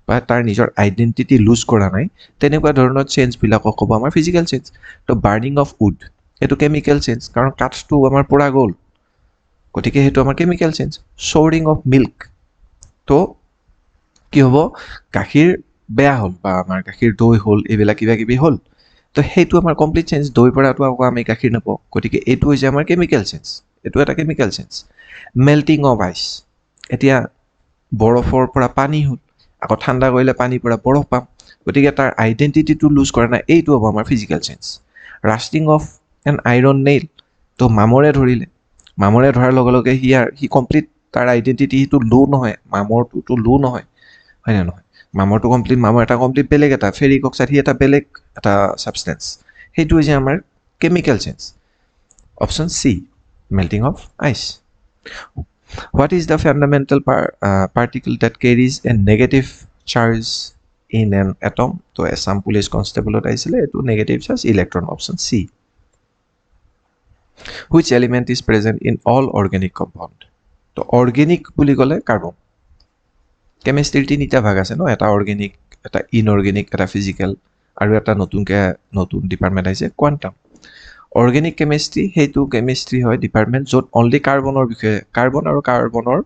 বা তাৰ নিজৰ আইডেণ্টিটি লুজ কৰা নাই, তেনেকুৱা ধৰণৰ চেঞ্জবিলাকক ক'ব আমাৰ ফিজিকেল চেঞ্জ. তো বাৰ্নিং অফ উড এইটো কেমিকেল চেঞ্জ, কাৰণ কাঠটো আমাৰ পৰা গ'ল, গতিকে সেইটো আমাৰ কেমিকেল চেঞ্জ. চ'ৰিং অফ মিল্ক, তো কি হ'ব, গাখীৰ বেয়া হ'ল বা আমাৰ গাখীৰ দৈ হ'ল, এইবিলাক কিবা কিবি হ'ল, তো সেইটো আমাৰ কমপ্লিট চেঞ্জ. দৈৰ পৰাতো আকৌ আমি গাখীৰ নাপাওঁ, গতিকে এইটো হৈছে আমাৰ কেমিকেল চেঞ্জ, এইটো এটা chemical change. Melting of ice, এতিয়া বৰফৰ পৰা পানী হ'ল, আকৌ ঠাণ্ডা কৰিলে পানীৰ পৰা বৰফ পাম, গতিকে তাৰ আইডেণ্টিটিটো লুজ কৰা নাই, এইটো হ'ব আমাৰ physical change. Rusting of an iron nail, তো মামৰে ধৰিলে, মামৰে ধৰাৰ লগে লগে সি কমপ্লিট তাৰ আইডেণ্টিটি সিটো লো নহয়, মামৰটোতো লো নহয়, হয়নে নহয়? মামৰটো কমপ্লিট, মামৰ এটা কমপ্লিট বেলেগ এটা, ফেৰিক অক্সাইড সি এটা বেলেগ এটা ছাবষ্টেঞ্চ, সেইটো হৈছে আমাৰ chemical change. Option C, melting of ice. What is the fundamental particle that carries a negative charge in an atom? তো Assam Police Constable আহিছিলে, এইটো negative charge, electron, option C. Which element is present in all organic compound? তো organic বুলি ক'লে carbon. কেমিষ্ট্ৰিৰ তিনিটা ভাগ আছে ন, এটা অৰ্গেনিক, এটা ইনঅৰ্গেনিক, এটা ফিজিকেল, আৰু এটা নতুন ডিপাৰ্টমেণ্ট আহিছে কোৱাণ্টাম. অৰ্গেনিক কেমিষ্ট্ৰি সেইটো কেমিষ্ট্ৰি হয় ডিপাৰ্টমেণ্ট য'ত অনলি কাৰ্বনৰ বিষয়ে, কাৰ্বন আৰু কাৰ্বনৰ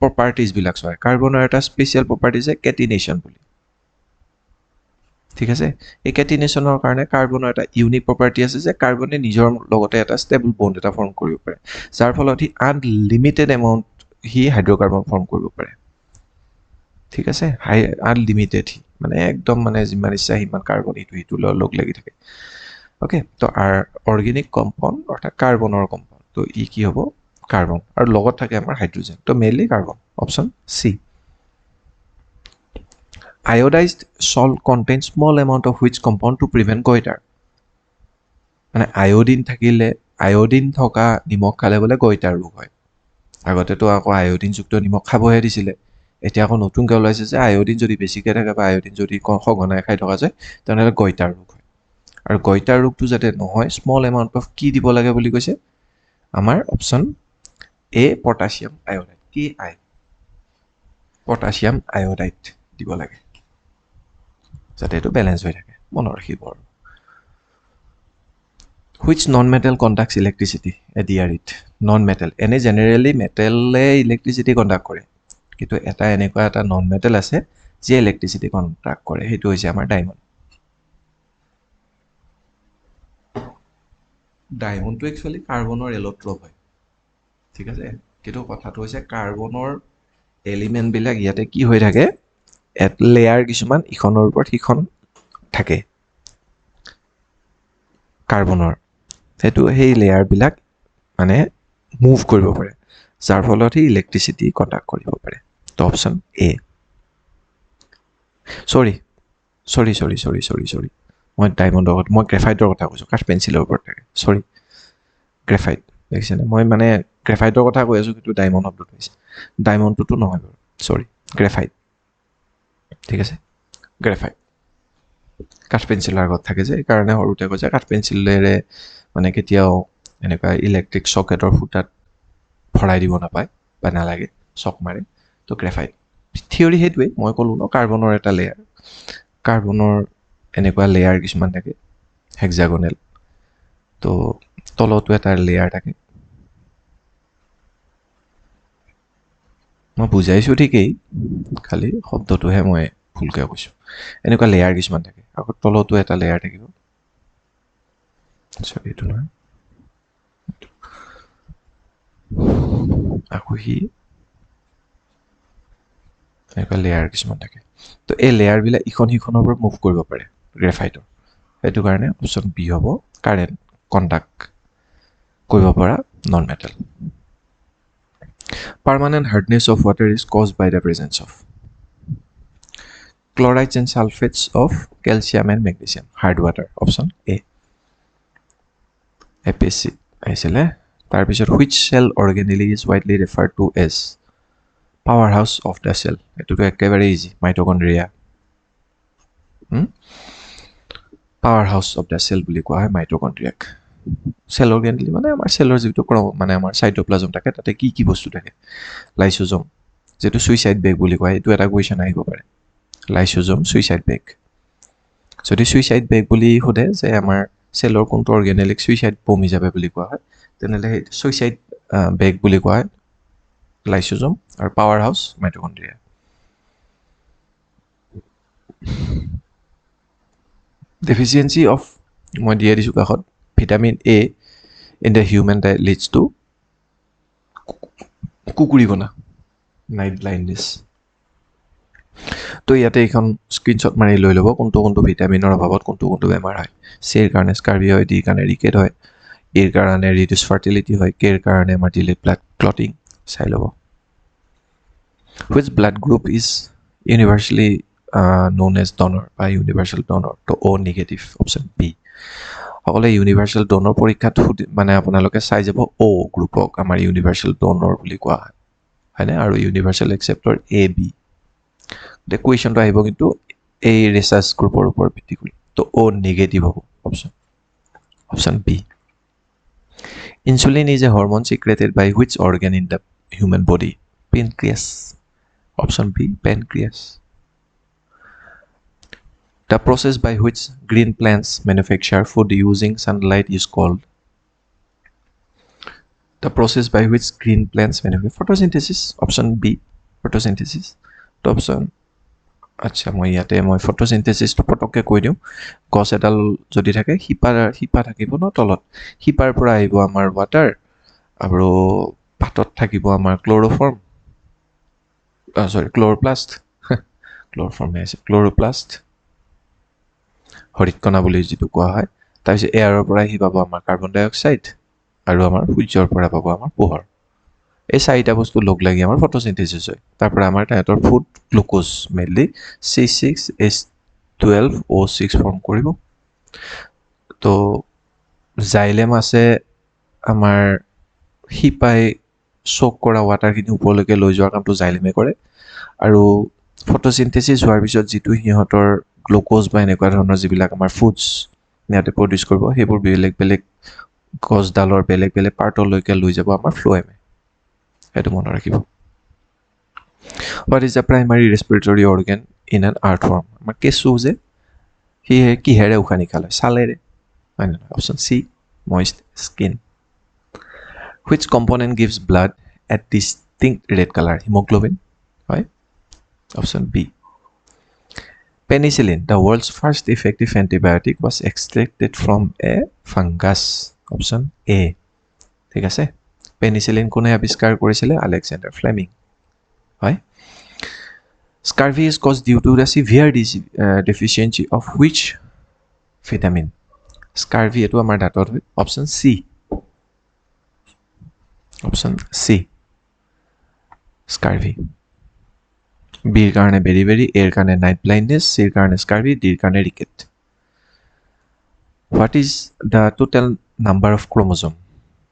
প্ৰপাৰ্টিজবিলাক চায়. কাৰ্বনৰ এটা স্পেচিয়েল প্ৰপাৰ্টিজ আছে কেটিনেশ্যন বুলি. ঠিক আছে, এই কেটিনেশ্যনৰ কাৰণে কাৰ্বনৰ এটা ইউনিক প্ৰপাৰ্টি আছে যে কাৰ্বনে নিজৰ লগতে এটা ষ্টেবল বণ্ড এটা ফৰ্ম কৰিব পাৰে, যাৰ ফলত সি আনলিমিটেড এমাউণ্ট সি হাইড্ৰ'কাৰ্বন ফৰ্ম কৰিব পাৰে. ঠিক আছে, আনলিমিটেড, মানে একদম মানে যিমান ইচ্ছা সিমান কাৰ্বন ইটো লগ লাগি থাকে. অ'কে, তো অৰ্গেনিক কম্পাউণ্ড অৰ্থাৎ কাৰ্বনৰ কম্পাউণ্ড, তো ই কি হ'ব, কাৰ্বন, আৰু লগত থাকে আমাৰ হাইড্ৰজেন, তো mainly carbon, option C. Iodized salt contains small amount of which compound to prevent goiter? মানে আয়োডিন থাকিলে, আয়োডিন থকা নিমখ খালে বোলে গইটাৰ ৰোগ হয়. আগতেতো আকৌ আয়োডিনযুক্ত নিমখ খাবহে দিছিলে, এতিয়া আকৌ নতুনকৈ ওলাইছে যে আয়োডিন যদি বেছিকৈ থাকে বা আয়োডিন যদি সঘনাই খাই থকা যায় তেনেহ'লে গইটাৰ ৰোগ হয়. আৰু গইটাৰ ৰোগটো যাতে নহয়, স্মল এমাউণ্ট অফ কি দিব লাগে বুলি কৈছে আমাৰ option A, potassium iodide, KI, potassium iodide দিব লাগে যাতে এইটো বেলেঞ্চ হৈ থাকে, মনত ৰাখিব. আৰু which non metal conducts electricity এ ডিআৰিত? নন মেটেল, এনে জেনেৰেলি মেটেলে ইলেক্ট্ৰিচিটি কণ্ডাক্ট কৰে, কিন্তু এটা এনেকুৱা এটা নন মেটেল আছে যিয়ে ইলেক্ট্ৰিচিটি কণ্ডাক্ট কৰে, সেইটো হৈছে আমাৰ ডায়মণ্ড. ডায়মণ্ডটো একচুৱেলি কাৰ্বনৰ এল'ট্ৰপ হয়, ঠিক আছে, কিন্তু কথাটো হৈছে কাৰ্বনৰ এলিমেণ্টবিলাক ইয়াতে কি হৈ থাকে, লেয়াৰ কিছুমান ইখনৰ ওপৰত সিখন থাকে কাৰ্বনৰ সেইটো সেই লেয়াৰবিলাক মানে মুভ কৰিব পাৰে যাৰ ফলত সি ইলেক্ট্ৰিচিটি কণ্ডাক্ট কৰিব পাৰে তো অপশ্যন এ চৰি মই ডায়মণ্ডৰ কথা মই গ্ৰেফাইটৰ কথা কৈছোঁ কাঠ পেঞ্চিলৰ ওপৰত থাকে চৰি গ্ৰেফাইট দেখিছেনে মই মানে গ্ৰেফাইটৰ কথা কৈ আছোঁ কিন্তু ডায়মণ্ড শব্দটো হৈছে ডায়মণ্ডটোতো নহয় বাৰু চৰি গ্ৰেফাইট ঠিক আছে গ্ৰেফাইট কাঠ পেঞ্চিলৰ আগত থাকে যে সেইকাৰণে সৰুতে কৈছে কাঠ পেঞ্চিলেৰে মানে কেতিয়াও এনেকুৱা ইলেক্ট্ৰিক চকেটৰ ফুটাত ভৰাই দিব নাপায় বা নালাগে চক মাৰে তো গ্ৰেফাইট থিয়ৰী সেইটোৱে মই ক'লোঁ ন কাৰ্বনৰ এটা লেয়াৰ কাৰ্বনৰ এনেকুৱা লেয়াৰ কিছুমান থাকে হেক্সাগনেল তো তলতো এটা লেয়াৰ থাকে মই বুজাইছোঁ ঠিকেই খালি শব্দটোহে মই ভুলকৈ কৈছোঁ এনেকুৱা লেয়াৰ কিছুমান থাকে আকৌ তলতো এটা লেয়াৰ থাকিব চৰি এইটো নহয় আকৌ সি এনেকুৱা লেয়াৰ কিছুমান থাকে তো এই লেয়াৰবিলাক ইখন সিখনৰ পৰা মুভ কৰিব পাৰে গ্ৰেফাইটৰ সেইটো কাৰণে অপশ্যন বি হ'ব কাৰেণ্ট কণ্ডাক্ট কৰিব পৰা non metal permanent hardness of water is cause by the presence of chlorides and sulfates of calcium and magnesium hard water option A APC আহিছিলে তাৰপিছত which cell organelle is widely referred to as powerhouse of the cell এটোটো একেবাৰে easy মাইটোকন্ড্ৰিয়া powerhouse of the cell বুলি কোৱা হয় মাইটোকন্ড্ৰিয়াক cell organelle মানে আমাৰ সেলৰ যিটো মানে আমাৰ সাইটোপ্লাজম থাকে তাতে কি কি বস্তু থাকে লাইসোজোম যেটো সুইসাইড বেগ বুলি কয় এটো এটা কোৱেশ্চন আহিব পাৰে লাইসোজোম সুইসাইড বেগ যদি সুইসাইড বেগ বুলি সোধে যে আমাৰ সেলৰ কোনটো অৰ্গেনেলিক সুইসাইড বম হিচাপে বুলি কোৱা হয় তেনেহ'লে সুইসাইড বেগ বুলি কোৱা হয় লাইসোজোম আৰু power house mitochondria deficiency of মই দিয়া দিছোঁ কাষত vitamin A in the human diet leads to কুকুৰিকণা নাইট ব্লাইণ্ডনেছ তো ইয়াতে এখন স্ক্ৰীনশ্বট মাৰি লৈ ল'ব কোনটো কোনটো ভিটামিনৰ অভাৱত কোনটো কোনটো বেমাৰ হয় চিৰ কাৰণে স্কাৰ্বি হয় ডিৰ কাৰণে ৰিকেট হয় ইৰ কাৰণে ৰিডিউচ ফাৰ্টিলিটি হয় কেৰ কাৰণে আমাৰ ডিলেড ব্লাড ক্লটিং চাই ল'ব which blood group is universally known as donor বা universal donor তো O negative option B সকলে ইউনিভাৰ্সেল ডোনৰ পৰীক্ষাত মানে আপোনালোকে চাই যাব O গ্ৰুপক আমাৰ ইউনিভাৰ্সেল ডোনৰ বুলি কোৱা হয় হয়নে আৰু ইউনিভাৰ্সেল একসেপ্টৰ AB the কুৱেশ্যনটো আহিব কিন্তু এই ৰিসাৰ্চ গ্ৰুপৰ ওপৰত ভিত্তি কৰি তো O negative হ'ব option B insulin is a hormone secreted by which organ in the human body pancreas option B pancreas the process by which green plants manufacture food using sunlight is called the process by which green plants manufacture photosynthesis option B photosynthesis to option আচ্ছা মই ইয়াতে মই ফটোসিনথেসিসটো পটককে কৈ দিওঁ গছ এডাল যদি থাকে হিপা থাকিব ন তলত হিপাৰ পৰা আহিব আমাৰ ওৱাটাৰ আৰু পাতত থাকিব আমাৰ ক্লোৰোফৰ্ম ক্লোৰোপ্লাস্ট ক্লোৰোপ্লাস্ট হৰিতকণা বুলি যিটো কোৱা হয় তাৰপিছত এয়াৰৰ পৰা আহি পাব আমাৰ কাৰ্বন ডাই অক্সাইড আৰু আমাৰ সূৰ্যৰ পৰা পাব আমাৰ পোহৰ এই চাৰিটা বস্তু লগ লাগি আমাৰ ফটোসিনথেসিস হয় তাৰ পৰা আমাৰ তাহাঁতৰ food glucose mainly C6H12O6 form কৰিব তো জাইলেম আছে আমাৰ হিপাই চক কৰা ৱাটাৰখিনি ওপৰলৈকে লৈ যোৱাৰ কামটো জাইলেমে কৰে আৰু ফটোসিনথেসিস হোৱাৰ পিছত যিটো সিহঁতৰ গ্লুকোজ বা এনেকুৱা ধৰণৰ যিবিলাক আমাৰ ফুডছ ইয়াতে প্ৰডিউচ কৰিব সেইবোৰ বেলেগ বেলেগ গছডালৰ বেলেগ বেলেগ পাৰ্টলৈকে লৈ যাব আমাৰ ফ্লোএমে সেইটো মনত ৰাখিব What is the primary respiratory organ in an earthworm? আমাৰ কেঁচু যে সিহে কিহেৰে উশাহ নিশাহ লয় ছালেৰে হয় নহয় option C moist skin Which component gives blood a distinct red color? Hemoglobin হয় option B Penicillin, the world's first effective antibiotic, was extracted from a fungus. Option A. ঠিক আছে পেনিসিলিন কোনে আৱিষ্কাৰ কৰিছিলে আলেকজেণ্ডাৰ ফ্লেমিং হয় Scurvy is caused due to the severe deficiency of which vitamin? Scurvy এটো আমাৰ দাঁতত হয় অপশ্যন সি স্কাৰ্ভি বিৰ কাৰণে বেৰি এৰ কাৰণে নাইট ব্লাইণ্ডনেছ চিৰ কাৰণে স্কাৰ্ভি ডিৰ কাৰণে rickets what is the total number of chromosome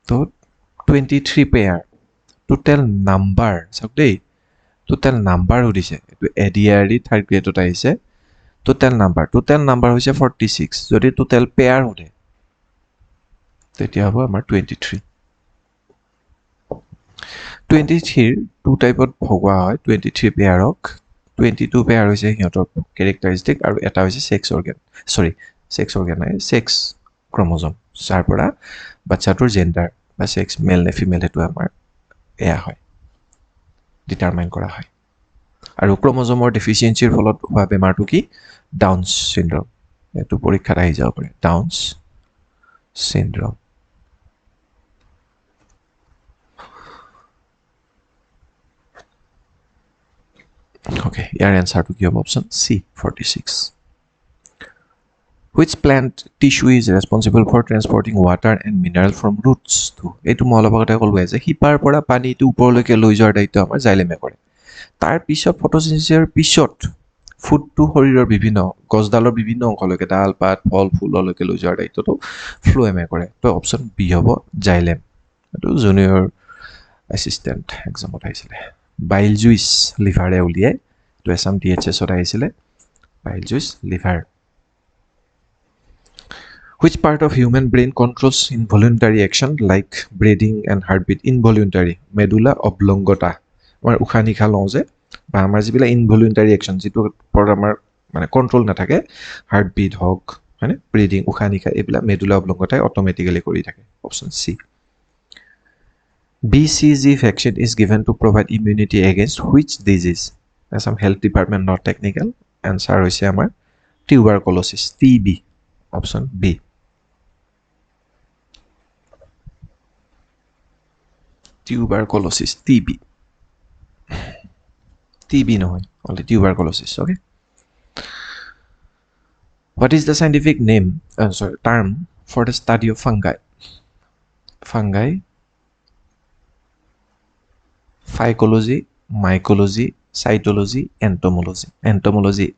তো 23 পেয়াৰ টোটেল নাম্বাৰ চাওক দেই টোটেল নাম্বাৰ সুধিছে এইটো এডিআৰডি থাৰ্ড গ্ৰেডত আহিছে টোটেল নাম্বাৰ হৈছে 46 যদি টোটেল পেয়াৰ সোধে তেতিয়া হ'ব আমাৰ 23 23 টু টাইপত ভগোৱা হয় 23 পেয়াৰক 22 পেয়াৰ হৈছে সিহঁতৰ কেৰেক্টাৰিষ্টিক আৰু এটা হৈছে ছেক্স অৰ্গেন নাই ছেক্স ক্ৰম'জম যাৰ পৰা বাচ্চাটোৰ জেণ্ডাৰ বা ছেক্স মেল নে ফিমেল সেইটো আমাৰ এয়া হয় ডিটাৰমাইন কৰা হয় আৰু ক্ৰম'জমৰ ডেফিচিয়েঞ্চিৰ ফলত হোৱা বেমাৰটো কি ডাউনছ চিণ্ড্ৰম এইটো পৰীক্ষাত আহি যাব পাৰে downs syndrome Okay, your answer to give option C, 46. Which plant tissue is responsible for transporting water and mineral from roots to? এইটো মই অলপ আগতে ক'লোৱে যে শিপাৰ পৰা পানীটো ওপৰলৈকে লৈ যোৱাৰ দায়িত্ব আমাৰ জাইলেমে কৰে তাৰ পিছত ফটোচিনথেসিসৰ পিছত ফুডটো শৰীৰৰ বিভিন্ন গছডালৰ বিভিন্ন অংশলৈকে ডাল পাত ফল ফুললৈকে লৈ যোৱাৰ দায়িত্বটো ফ্লোএমে কৰে তো অপশ্যন বি হ'ব জাইলেম এইটো জুনিয়ৰ এছিষ্টেণ্ট এক্সামত আহিছিলে বাইল জুইচ লিভাৰে উলিয়াই তো এছাম DHSত আহিছিলে bile juice liver Which part of human brain controls involuntary action like breathing and heartbeat? Involuntary, medulla oblongata. আমাৰ উশাহ নিশাহ লওঁ যে বা আমাৰ যিবিলাক ইনভলিউণ্টাৰী একশ্যন যিটো ওপৰত আমাৰ মানে কণ্ট্ৰল নাথাকে হাৰ্টবিট হওক হয়নে ব্ৰিডিং উশাহ নিশাহ এইবিলাক মেডুলা অবলংগতাই অট'মেটিকেলি কৰি থাকে option C BCG vaccine is given to provide immunity against which disease? Assam Health Department not technical. Answer হৈছে আমাৰ tuberculosis TB. Option B. Tuberculosis TB. TB নহয়, only tuberculosis. Okay. What is the scientific name? Term for the study of fungi? Fungi. Phycology, mycology, cytology, entomology. Entomology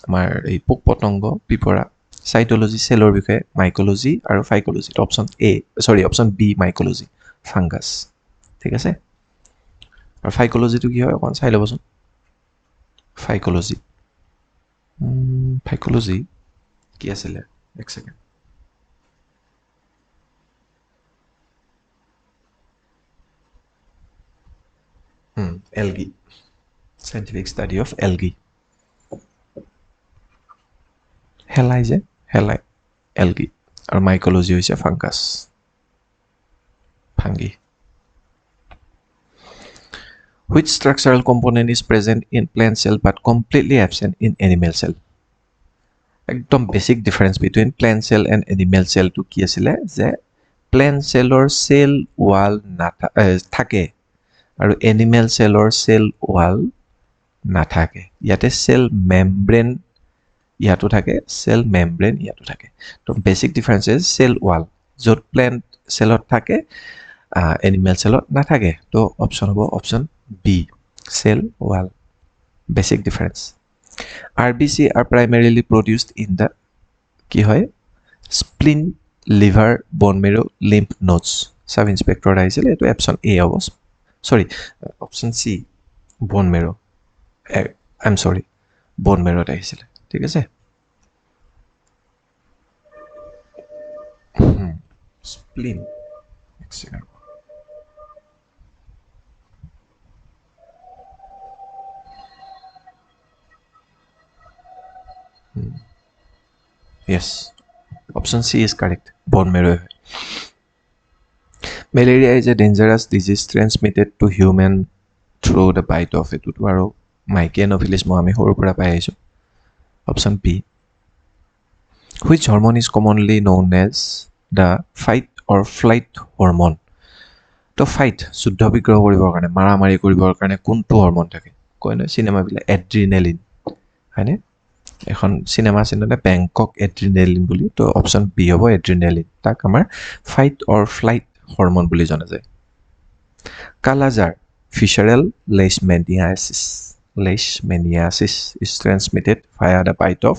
আমাৰ এই পোক পতংগ পিপৰা cytology চেলৰ বিষয়ে mycology আৰু phycology option B mycology fungus ঠিক আছে আৰু phycologyটো কি হয় অকণ চাই ল'বচোন phycology কি আছিলে এক second algae scientific study of algae হেলাই algae আৰু mycology হৈছে fungus fungi which structural component is present in plant cell but completely absent in animal cell একদম basic difference between plant cell and animal cell to কি আছিলে যে plant cellৰ cell wall থাকে আৰু animal চেলৰ cell wall নাথাকে ইয়াতে cell membrane ইয়াতো থাকে সেল মেমব্ৰেন ইয়াতো থাকে তো basic difference is cell wall যত প্লান্ট সেলত থাকে এনিমেল সেলত নাথাকে তো অপশন হ'ব option B cell wall basic difference RBC are primarily produced in the কি হয় spleen liver bone marrow lymph nodes sub inspector আহিছিল এটো অপশন এ হ'ব Sorry, option C, bone marrow. I'm sorry, bone marrow আহিছিলে ঠিক আছে spleen yes option C is correct bone marrow Malaria is a dangerous disease transmitted to human through the bite of it. আৰু মাইকী Anopheles আমি সৰুৰ পৰা পাই আহিছোঁ option B which hormone is commonly known as the fight or flight hormone তো fight যুদ্ধ বিগ্ৰহ কৰিবৰ কাৰণে মাৰামাৰি কৰিবৰ কাৰণে কোনটো হৰমন থাকে কয় নহয় চিনেমাবিলাক এড্ৰিনেলিন হয়নে এখন চিনেমা আছে নহয় বেংকক এড্ৰিনেলিন বুলি তো অপশ্যন বি হ'ব এড্ৰিনেলিন তাক আমাৰ ফাইট অৰ ফ্লাইট হৰমন বুলি জনা যায় কালাজাৰ ফিচাৰেল leishmaniasis is transmitted via the bite of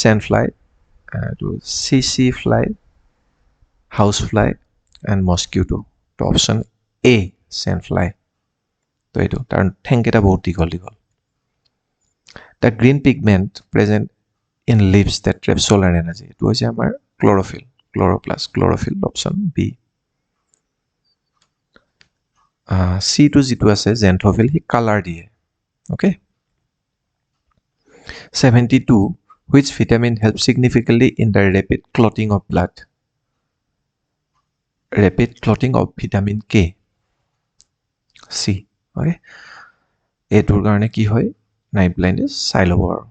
sandfly to CC fly housefly and mosquito to option A sandfly তো এইটো তাৰ ঠেংকেইটা বহুত দীঘল দীঘল the green pigment present in leaves that trap solar energy এইটো হৈছে আমাৰ chlorophyll chlorophyll option B C to যিটো আছে xanthophyll সি কালাৰ দিয়ে okay 72 which vitamin helps significantly in the rapid clotting of blood rapid clotting of vitamin K C okay এইটোৰ কাৰণে কি হয় নাইট ব্লাইণ্ডনেছ চাই ল'ব আৰু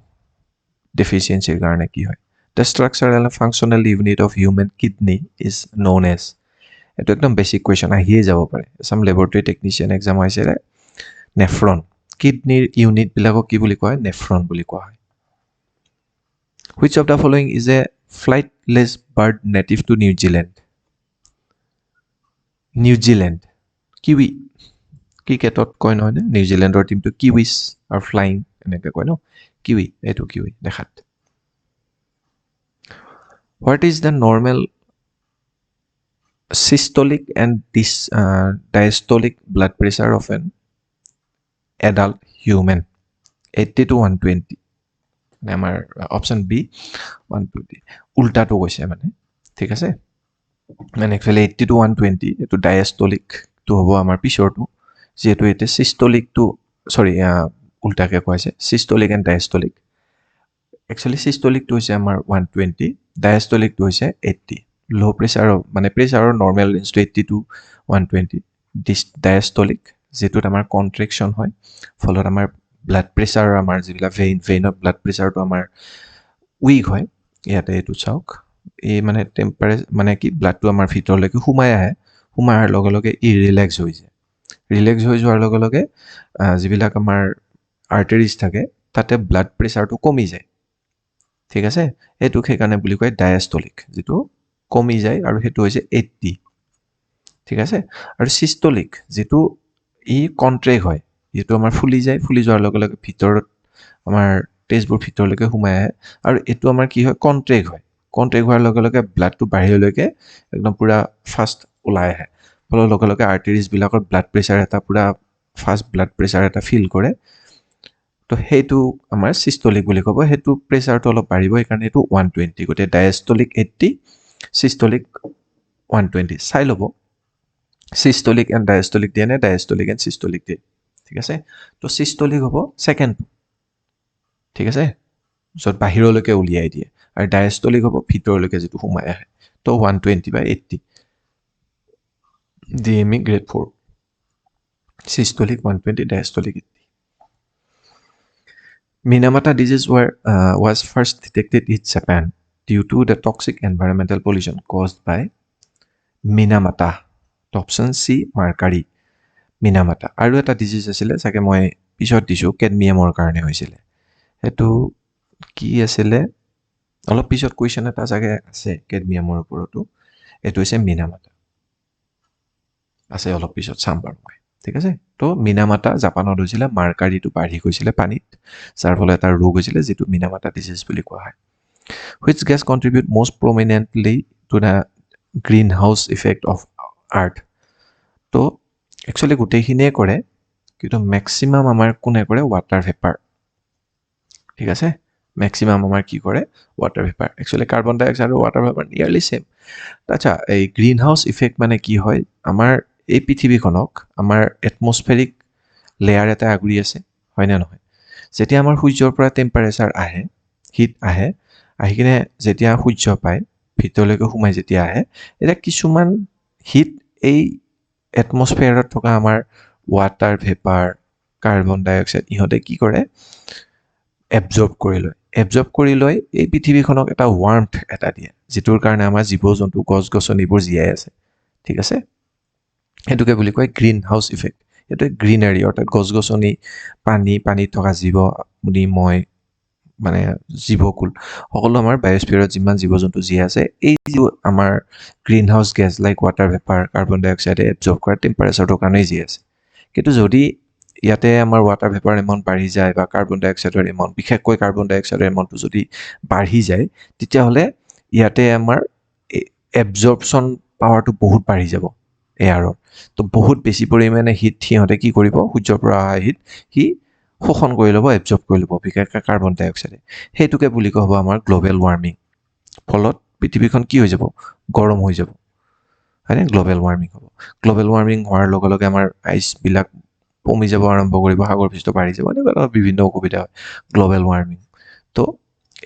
ডেফিচিয়েঞ্চিৰ কাৰণে কি হয় the structural and functional unit of human kidney is known as এইটো একদম বেছিক কুৱেশ্যন আহিয়ে যাব পাৰে এছাম লেবৰেটৰী টেকনিচিয়ান এক্সাম আহিছিলে নেফ্ৰন কিডনিৰ ইউনিটবিলাকক কি বুলি কোৱা হয় নেফ্ৰন বুলি কোৱা হয় which of the following is a flightless bird native to New Zealand kiwi ক্ৰিকেটত কয় নহয় নে নিউজিলেণ্ডৰ টিমটো কিৱিছ আৰু ফ্লাইং এনেকৈ কয় ন কিৱি এইটো কিৱি দেখাত what is the normal systolic and diastolic blood pressure of an adult human 80 to 120 আমাৰ অপশ্যন বি 120 উল্টাটো কৈছে মানে ঠিক আছে মানে একচুৱেলি 80 to 120 এইটো ডায়েষ্টলিকটো হ'ব আমাৰ পিছৰটো যিহেতু এতিয়া চিষ্টলিকটো চৰি উল্টাকে কৈছে চিষ্টলিক এণ্ড ডায়েষ্টলিক একচুৱেলি চিষ্টলিকটো হৈছে আমাৰ 120 ডায়েষ্টলিকটো হৈছে 80 লো প্ৰেছাৰৰ মানে প্ৰেছাৰৰ নৰ্মেল ৰেঞ্জটো 80 to 120 ডায়েষ্টলিক যেটোত আমাৰ কন্ট্ৰেকশন হয় ফলত আমাৰ ব্লাড প্ৰেছাৰ আমাৰ যিবিলাক ভেইনত ব্লাড প্ৰেছাৰটো আমাৰ উইক হয় ইয়াতে এইটো চাওক এই মানে টেম্পাৰেচাৰ মানে কি ব্লাডটো আমাৰ ভিতৰলৈকে সোমাই আহে সোমাই অহাৰ লগে লগে ই ৰিলেক্স হৈ যায় ৰিলেক্স হৈ যোৱাৰ লগে লগে যিবিলাক আমাৰ আৰ্টাৰিজ থাকে তাতে ব্লাড প্ৰেছাৰটো কমি যায় ঠিক আছে এইটোক সেইকাৰণে বুলি কয় ডায়েষ্টলিক যিটো কমি যায় আৰু সেইটো হৈছে 80 ঠিক আছে আৰু সিস্টলিক যেটো ই কন্ট্ৰেক্ট হয় যেটো আমাৰ ফুলি যায় ফুলি যোৱাৰ লগে লগে ভিতৰত আমাৰ তেজবোৰ ভিতৰলৈকে সোমাই আহে আৰু এটো আমাৰ কি হয় কন্ট্ৰেক্ট হোৱাৰ লগে লগে ব্লাডটো বাহিৰলৈকে একদম পুৰা ফাষ্ট ওলাই আহে ফলৰ লগে লগে আৰ্টাৰিজ বিলাকৰ ব্লাড প্ৰেছাৰ এটা পুৰা ফাষ্ট ব্লাড প্ৰেছাৰ এটা ফিল কৰে তো হেতু আমাৰ সিস্টলিক বুলি ক'ব হেতু প্ৰেছাৰটো অলপ বাঢ়িব কাৰণ এটো 120 গতে ডায়েষ্টলিক 80 সিস্টলিক 120 চাই লব systolic and diastolic দিয়ে নে diastolic and systolic দিয়ে ঠিক আছে তো systolic হ'ব সেকেন্ড ঠিক আছে যত বাহিৰলৈকে উলিয়াই দিয়ে আৰু diastolic হ'ব ভিতৰলৈকে যেটো সোমাই আহে তো 120/80 DME grade 4 systolic 120 diastolic 80 Minamata disease was first detected in Japan due to the toxic environmental pollution caused by Minamata option C mercury Minamata আৰু এটা ডিজিজ আছিল চাগে মই পিছত দিছো কেডমিয়ামৰ কাৰণে হৈছিল এটো কি আছিল অলপ পিছত কোৱেশ্চন এটা চাগে আছে কেডমিয়ামৰ ওপৰতো এটো হৈছে মিনামাটা আছে অলপ পিছত চাম বাৰু মই ঠিক আছে তো মিনামাটা জাপানত হৈছিল মাৰ্কাৰীটো বাঢ়ি গৈছিল পানীত যাৰ ফলত এটা ৰোগ হৈছিল যেটো মিনামাটা ডিজিজ বুলি কোৱা হয় which gas contribute most prominently to the greenhouse effect of Earth তো একচুয়ালি গোটেইখিনিয়ে কৰে কিন্তু ম্যাক্সিমাম আমাৰ কোনে কৰে ওয়াটাৰ ভেপাৰ ঠিক আছে ম্যাক্সিমাম আমাৰ কি কৰে ওয়াটাৰ ভেপাৰ একচুয়ালি কাৰ্বন ডাই অক্সাইড আৰু ওয়াটাৰ ভেপাৰ নিয়াৰলি সেম আচ্ছা এই গ্ৰীণ হাউস ইফেক্ট মানে কি হয় আমাৰ এই পৃথিৱীখনক আমাৰ এটমস্ফেৰিক লেয়াৰ এটা আগুৰি আছে হয় না নহয় যেতিয়া আমাৰ সূৰ্যৰ পৰা টেম্পাৰেচাৰ আহে হিট আহে আহি কিনে যেতিয়া সূৰ্য পায় ভিতৰলৈকে সোমাই যেতিয়া আহে এটা কিছুমান হিট এই এটমস্ফিয়াৰত থকা আমাৰ ওয়াটাৰ ভেপাৰ কাৰ্বন ডাই অক্সাইড ইহঁতে কি কৰে এবজৰ্ব কৰি লয় এই পৃথিৱীখনক এটা ৱাৰ্মথ এটা দিয়ে যেটোৰ কাৰণে আমাৰ জীৱ-জন্তু গছ-গছনিবোৰ জীয়াই আছে ঠিক আছে হেতুকে বুলি কয় গ্ৰীণ হাউস ইফেক্ট এইটো গ্ৰীনাৰী অৰ্থাৎ গছ-গছনি পানীত থকা জীৱ মই মানে জীৱকুল সকলো আমাৰ বায়'স্ফিয়াৰত যিমান জীৱ-জন্তু জীয়াই আছে এই যে আমাৰ green house gas like water vapour carbon ডাই অক্সাইডে এবজৰ্ব কৰা টেম্পাৰেচাৰটোৰ কাৰণেই জীয়াই আছে কিন্তু যদি ইয়াতে আমাৰ ৱাটাৰ ভেপাৰ এমাউণ্ট বাঢ়ি যায় বা কাৰ্বন ডাই অক্সাইডৰ এমাউণ্ট বিশেষকৈ কাৰ্বন ডাই অক্সাইডৰ এমাউণ্টটো যদি বাঢ়ি যায় তেতিয়াহ'লে ইয়াতে আমাৰ এবজৰ্পশ্যন পাৱাৰটো বহুত বাঢ়ি যাব এয়াৰৰ তো বহুত বেছি পৰিমাণে হিট সিহঁতে কি কৰিব সূৰ্যৰ পৰা অহা হিট সি শোষণ কৰি ল'ব এবজৰ্ব কৰি ল'ব বিশেষকৈ কাৰ্বন ডাই অক্সাইডে সেইটোকে বুলি কোৱা হ'ব আমাৰ গ্ল'বেল ৱাৰ্মিং ফলত পৃথিৱীখন কি হৈ যাব গৰম হৈ যাব হয়নে গ্ল'বেল ৱাৰ্মিং হ'ব গ্ল'বেল ৱাৰ্মিং হোৱাৰ লগে লগে আমাৰ আইচবিলাক কমি যাব আৰম্ভ কৰিব সাগৰ পৃষ্ঠ বাঢ়ি যাব এনেকুৱা বিভিন্ন অসুবিধা হয় গ্ল'বেল ৱাৰ্মিং তো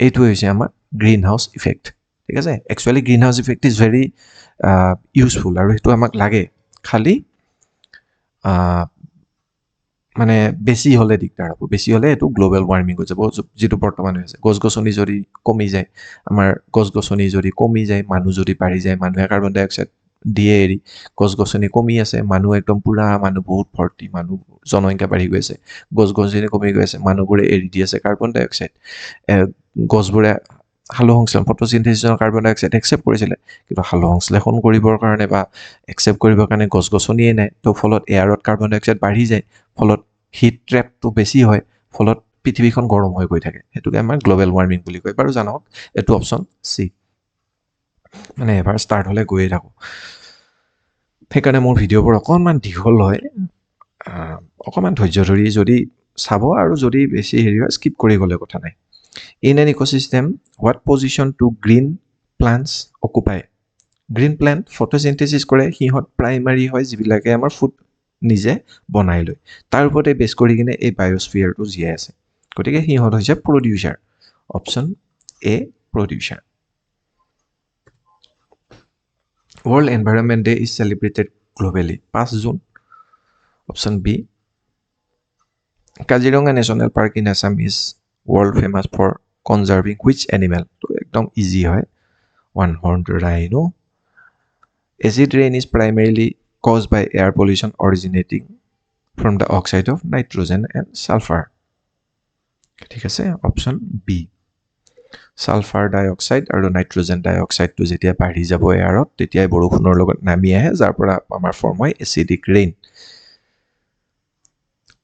এইটো হৈছে আমাৰ গ্ৰীণ হাউচ ইফেক্ট ঠিক আছে actually green house effect is very useful আৰু সেইটো আমাক লাগে খালি মানে বেছি হ'লে দিগদাৰ হ'ব বেছি হ'লে এইটো গ্ল'বেল ৱাৰ্মিং হৈ যাব যিটো বৰ্তমান হৈ আছে গছ-গছনি যদি কমি যায় আমাৰ গছ-গছনি যদি কমি যায় মানুহ যদি বাঢ়ি যায় মানুহে কাৰ্বন ডাই অক্সাইড দিয়ে এৰি গছ-গছনি কমি আছে মানুহ একদম পুৰা মানুহ বহুত ভৰ্তি মানুহ জনসংখ্যা বাঢ়ি গৈ আছে গছ-গছনি কমি গৈ আছে মানুহবোৰে এৰি দি আছে কাৰ্বন ডাই অক্সাইড গছবোৰে সালোকসংশ্লেষণ ফটোচিনথেচিছৰ কাৰ্বন ডাই অক্সাইড একচেপ্ট কৰিছিলে কিন্তু সালোকসংশ্লেষণ কৰিবৰ কাৰণে বা একচেপ্ট কৰিবৰ কাৰণে গছ-গছনিয়ে নাই তো ফলত এয়াৰত কাৰ্বন ডাই অক্সাইড বাঢ়ি যায় ফলত হিট ট্ৰেপটো বেছি হয় ফলত পৃথিৱীখন গৰম হৈ গৈ থাকে সেইটোকে আমাৰ গ্ল'বেল ৱাৰ্মিং বুলি কয় বাৰু জানক এইটো অপশ্যন চি মানে এবাৰ ষ্টাৰ্ট হ'লে গৈয়ে থাকোঁ সেইকাৰণে মোৰ ভিডিঅ'বোৰ অকণমান দীঘল হয় অকণমান ধৈৰ্য ধৰি যদি চাব আৰু যদি বেছি হেৰি হয় স্কিপ কৰি গ'লে কথা নাই in an ecosystem what position to green plants occupy green plant photosynthesis কৰে সিহঁত প্ৰাইমাৰী হয় যিবিলাকে আমাৰ ফুড নিজে বনাই লয় তাৰ ওপৰতে বেছ কৰি কিনে এই বায়'স্ফিয়াৰটো জীয়াই আছে গতিকে সিহঁত হৈছে producer option A producer World Environment Day is celebrated globally 5 June option B Kaziranga National Park in Assam is world famous for conserving which animal to ekdom easy hoy one horned rhino acid rain is primarily caused by air pollution originating from the oxide of nitrogen and sulfur ঠিক আছে option B sulphur dioxide আৰু nitrogen ডাইঅক্সাইডটো যেতিয়া বাঢ়ি যাব এয়াৰত তেতিয়াই বৰষুণৰ লগত নামি আহে যাৰ পৰা আমাৰ ফৰ্ম হয় acidic rain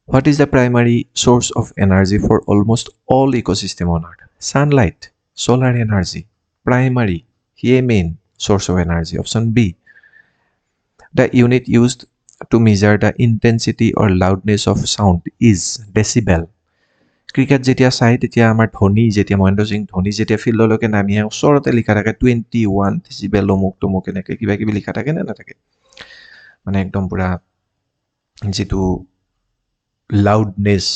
What is the primary source of energy for almost all ecosystem on Earth? Sunlight, solar energy, primary, here main source of energy. Option B. The unit used to measure the intensity or loudness of sound is decibel. Cricket যেতিয়া চাই তেতিয়া আমাৰ ধোনী যেতিয়া মহেন্দ্ৰ সিং ধোনী যেতিয়া ফিল্ডলৈকে নামি আহে ওচৰতে লিখা থাকে 21 ডেচিবেল অমুক তমুক এনেকৈ কিবা কিবি লিখা থাকে নে নাথাকে মানে একদম পুৰা যিটো লাউডনেছ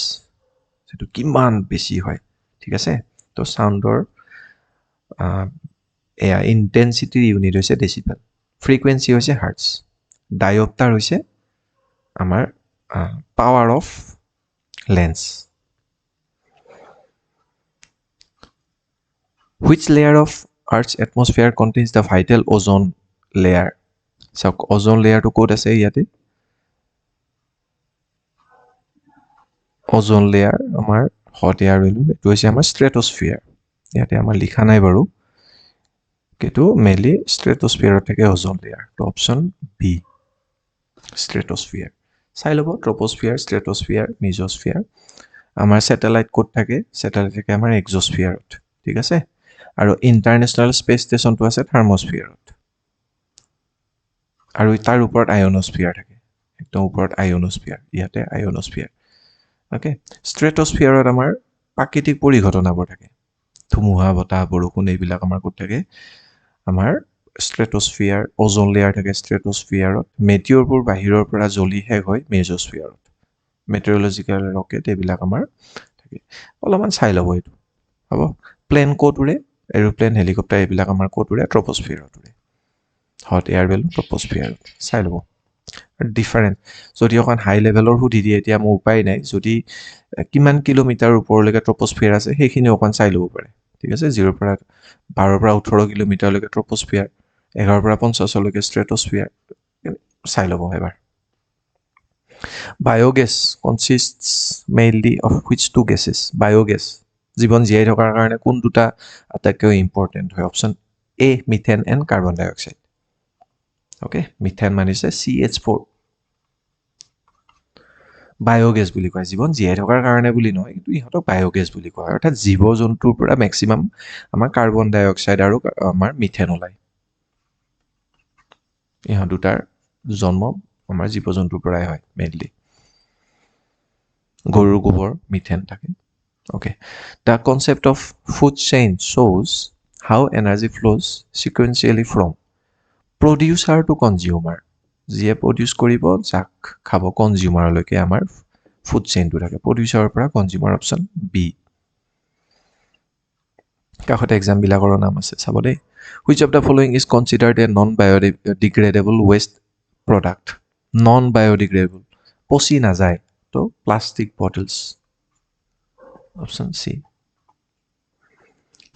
সেইটো কিমান বেছি হয় ঠিক আছে তো চাউণ্ডৰ এয়া ইণ্টেনচিটিৰ ইউনিট হৈছে ডেচিবেল ফ্ৰিকুৱেঞ্চি হৈছে হাৰ্টছ ডাইঅপ্টাৰ হৈছে আমাৰ power of lens Which layer of Earth's atmosphere contains the vital ozone layer? So, ozone layer to code as a yate. Ozone layer, our hot air balloon, it was our stratosphere. Yate our likhanai baru. Ketu mainly stratosphere take ozone layer. To option B. Stratosphere. Silobo, troposphere, stratosphere, mesosphere. Our satellite code take satellite take our exosphere. ঠিক আছে আৰু international space ষ্টেচনটো আছে থাৰ্মস্ফিয়াৰত আৰু তাৰ ওপৰত আয়নস্ফিয়াৰ থাকে একদম ওপৰত আয়নস্ফিয়াৰ ইয়াতে আয়নস্ফিয়াৰ অ'কে ষ্ট্ৰেটস্ফিয়াৰত আমাৰ প্ৰাকৃতিক পৰিঘটনাবোৰ থাকে ধুমুহা বতাহ বৰষুণ এইবিলাক আমাৰ ক'ত থাকে আমাৰ ষ্ট্ৰেটস্ফিয়াৰ অজন লেয়াৰ থাকে ষ্ট্ৰেটস্ফিয়াৰত মেটিয়ৰবোৰ বাহিৰৰ পৰা জ্বলি শেষ হয় মেজস্ফিয়াৰত মেটেৰিয়লজিকেল ৰকেট এইবিলাক আমাৰ থাকে অলপমান চাই ল'ব এইটো হ'ব প্লেন ক'ত উৰে এৰোপ্লেন হেলিকপ্টাৰ এইবিলাক আমাৰ ক'ত উৰে ট্ৰপস্ফিয়াৰত উৰে হট এয়াৰ বেলুন ট্ৰপস্ফিয়াৰত চাই ল'ব ডিফাৰেণ্ট যদি অকণ হাই লেভেলৰ সুধি দিয়ে এতিয়া মোৰ উপায় নাই যদি কিমান কিলোমিটাৰ ওপৰলৈকে ট্ৰপস্ফিয়াৰ আছে সেইখিনি অকণ চাই ল'ব পাৰে ঠিক আছে 0 পৰা 12 পৰা 18 কিলোমিটাৰলৈকে ট্ৰপস্ফিয়াৰ 11 পৰা 50লৈকে ষ্ট্ৰেটস্ফিয়াৰ চাই ল'ব এবাৰ biogas consists mainly of which two gases biogas জীৱন জীয়াই থকাৰ কাৰণে কোন দুটা আটাইতকৈ ইম্পৰ্টেণ্ট হয় option A methane and carbon dioxide okay methane মানিছে CH4 বায়োগেছ বুলি কয় জীৱন জীয়াই থকাৰ কাৰণে বুলি নহয় কিন্তু ইহঁতক বায়োগেছ বুলি কয় অৰ্থাৎ জীৱ জন্তুৰ পৰা মেক্সিমাম আমাৰ কাৰ্বন ডাই অক্সাইড আৰু আমাৰ মিথেন ওলায় ইহঁত দুটাৰ জন্ম আমাৰ জীৱ জন্তুৰ পৰাই হয় মেইনলি গৰুৰ গোবৰ মিথেন থাকে okay the concept of food chain shows how energy flows sequentially from producer to consumer যিয়ে প্ৰডিউচ কৰিব যাক খাব কনজিউমাৰলৈকে আমাৰ ফুড চেইনটো থাকে প্ৰডিউচাৰৰ পৰা কনজিউমাৰ অপশ্যন বি কাষতে এক্সামবিলাকৰো নাম আছে চাব দেই which of the following is considered a non biodegradable waste product non biodegradable পচি নাযায় তো প্লাষ্টিক বটলছ অপশ্যন চি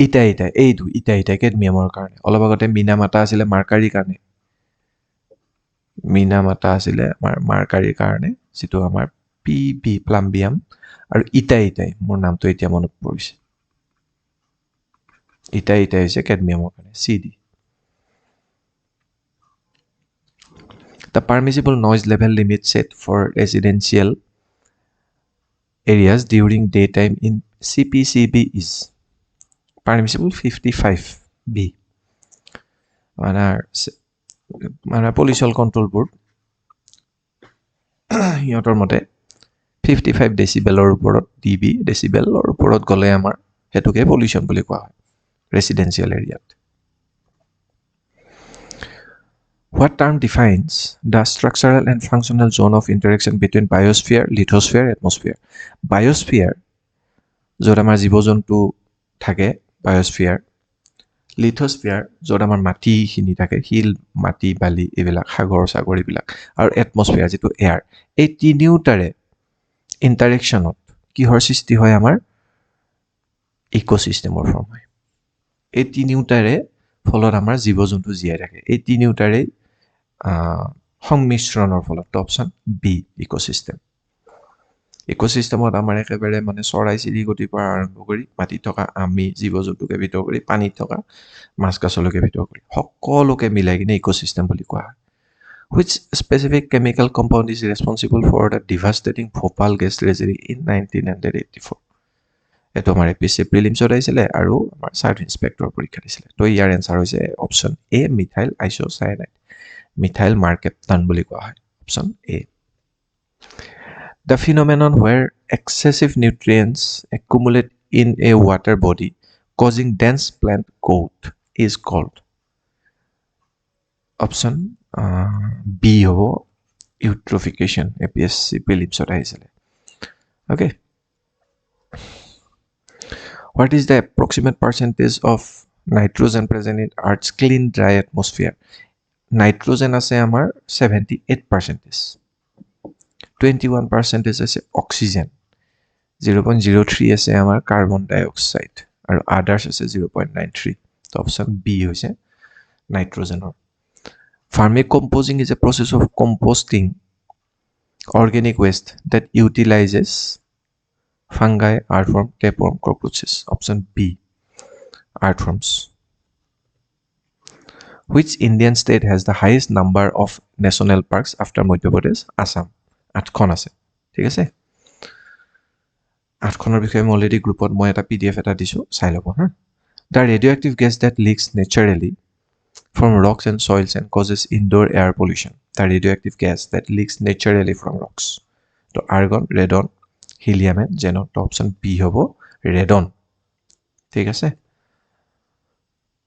ইটা কেডমিয়ামৰ কাৰণে অলপ আগতে মিনামাটা আছিলে মাৰ্কাৰীৰ কাৰণে মিনামাটা আছিলে আমাৰ মাৰ্কাৰীৰ কাৰণে যিটো আমাৰ PB প্লাম্বিয়াম আৰু ইটাই মোৰ নামটো এতিয়া মনত পৰিছে ইটাই হৈছে কেডমিয়ামৰ কাৰণে CD The permissible noise level limit set for residential areas during daytime in CPCB is permissible 55B মানে পলিউশ্যন কণ্ট্ৰল বোৰ্ড সিহঁতৰ মতে 55 ডেচিবেলৰ ওপৰত DB ডেচিবেলৰ ওপৰত গ'লে আমাৰ সেইটোকে পলিউশ্যন বুলি কোৱা হয় ৰেচিডেঞ্চিয়েল এৰিয়াত What term defines the structural and functional zone of interaction between biosphere, lithosphere, atmosphere? Biosphere, য'ত আমাৰ জীৱ জন্তু থাকে biosphere, lithosphere, য'ত আমাৰ মাটিখিনি থাকে শিল মাটি বালি এইবিলাক সাগৰ সাগৰ এইবিলাক আৰু atmosphere যিটো এয়াৰ এই তিনিওটাৰে ইণ্টাৰেকশ্যনত কিহৰ সৃষ্টি হয় আমাৰ ইক'চিষ্টেমৰ ফৰ্ম হয় এই তিনিওটাৰে ফলত আমাৰ জীৱ জন্তু জীয়াই থাকে এই তিনিওটাৰে সংমিশ্ৰণৰ ফলত অপশ্যন বি ইক'চিষ্টেমত আমাৰ একেবাৰে মানে চৰাই চিৰিকটিৰ পৰা আৰম্ভ কৰি মাটিত থকা আমি জীৱ জন্তুকে ভিতৰ কৰি পানীত থকা মাছ কাছলৈকে ভিতৰ কৰি সকলোকে মিলাই কিনে ইক'চিষ্টেম বুলি কোৱা হয় which specific chemical compound is responsible for the devastating Bhopal gas tragedy in 1984 এইটো আমাৰ APSC প্ৰিলিমছত আহিছিলে আৰু আমাৰ চাব ইন্সপেক্টৰ পৰীক্ষা দিছিলে তো ইয়াৰ এনসাৰ হৈছে option A methyl isocyanide methyl mercaptan বুলি কোৱা হয় option A The phenomenon where excessive nutrients accumulate in a water body causing dense plant growth is called option B হ'ব eutrophication APSC prelims আহিছিলে okay What is the approximate percentage of nitrogen present in Earth's clean dry atmosphere nitrogen আছে আমাৰ 78% 21% আছে oxygen 0.03 আছে আমাৰ carbon ডাই oxide আৰু others আছে 0.93 তো অপশ্যন বি হৈছে নাইট্ৰজেনৰ Vermicomposing is a process of composting organic waste that utilizes fungi, earthworm, tapeworm, cockroaches. Option B, earthworms. Which Indian state has the highest number of national parks after Madhya Pradesh? Assam. 8খন আছে ঠিক আছে 8খনৰ বিষয়ে মই already গ্ৰুপত মই এটা PDF এটা দিছো চাই ল'ব হা The radioactive gas that leaks naturally from rocks and soils and causes indoor air pollution. The radioactive gas that leaks naturally from rocks. So argon, radon, helium and xenon. So option B hobo radon. ঠিক আছে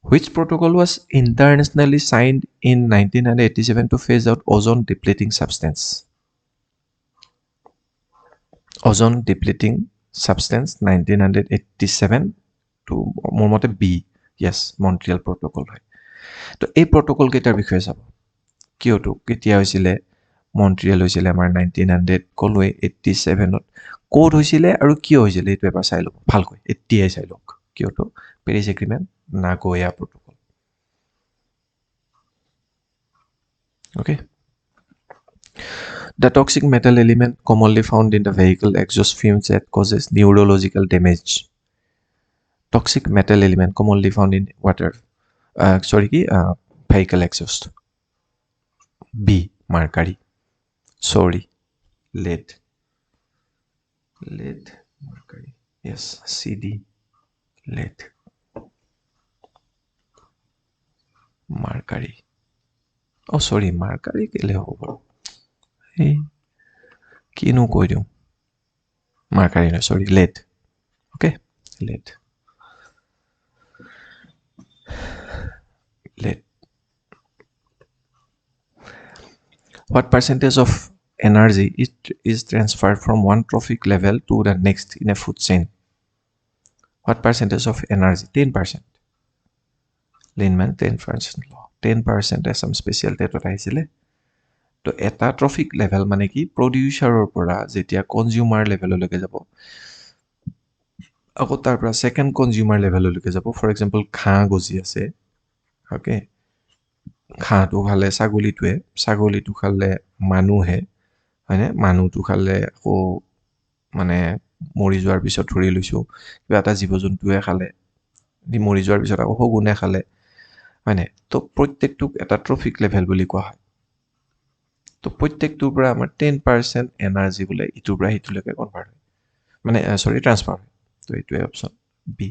Which protocol was internationally signed in 1987 to phase out ozone depleting substance? Ozone depleting substance 1987 to মোৰ মতে B. Yes, Montreal Protocol হয় তো এই protocol কেইটাৰ বিষয়ে চাব কিয়টো কেতিয়া হৈছিলে মন্ট্ৰিয়েল হৈছিলে আমাৰ 1900 কলোৱে 87ত ক'ত হৈছিলে আৰু কিয় হৈছিলে এইটো এবাৰ চাই লওক ভালকৈ এতিয়াই চাই লওক কিয়টো Paris agreement Nagoya protocol okay The toxic metal element commonly found in the vehicle exhaust fumes that causes neurological damage. Toxic metal element commonly found in vehicle exhaust. B. Mercury. Sorry. Lead. Mercury. Yes. CD. Lead. Mercury. Oh, sorry. Mercury কেলে হ'ব বাৰু এই কিনো কৈ দিওঁ Mercury নহয় sorry lead. Okay. Lead. What percentage of energy is transferred from one trophic level to the next in a food chain? What percentage of energy? 10%. Linman 10% law. 10% some special data আহিছিলে তো এটা traffic level মানে কি প্ৰডিউচাৰৰ পৰা যেতিয়া consumer লেভেললৈকে যাব আকৌ তাৰ পৰা সেকেন্ড কনজিউমাৰ লেভেললৈকে যাব ফৰ এক্সাম্পল ঘাঁহ গজি আছে ওকে ঘাঁহটো খালে ছাগলীটো খালে মানুহে হয়নে মানুহটো খালে আকৌ মানে মৰি যোৱাৰ পিছত ধৰি লৈছোঁ কিবা এটা জীৱ জন্তুৱে খালে মৰি যোৱাৰ পিছত আকৌ শগুনে খালে হয়নে তো প্ৰত্যেকটোক এটা ট্ৰফিক লেভেল বুলি কোৱা হয় তো প্ৰত্যেকটোৰ পৰা আমাৰ 10% এনাৰ্জি বোলে ইটোৰ পৰা সিটোলৈকে কনভাৰ্ট হয় মানে ট্ৰান্সফাৰ হয় তো এইটোৱে option B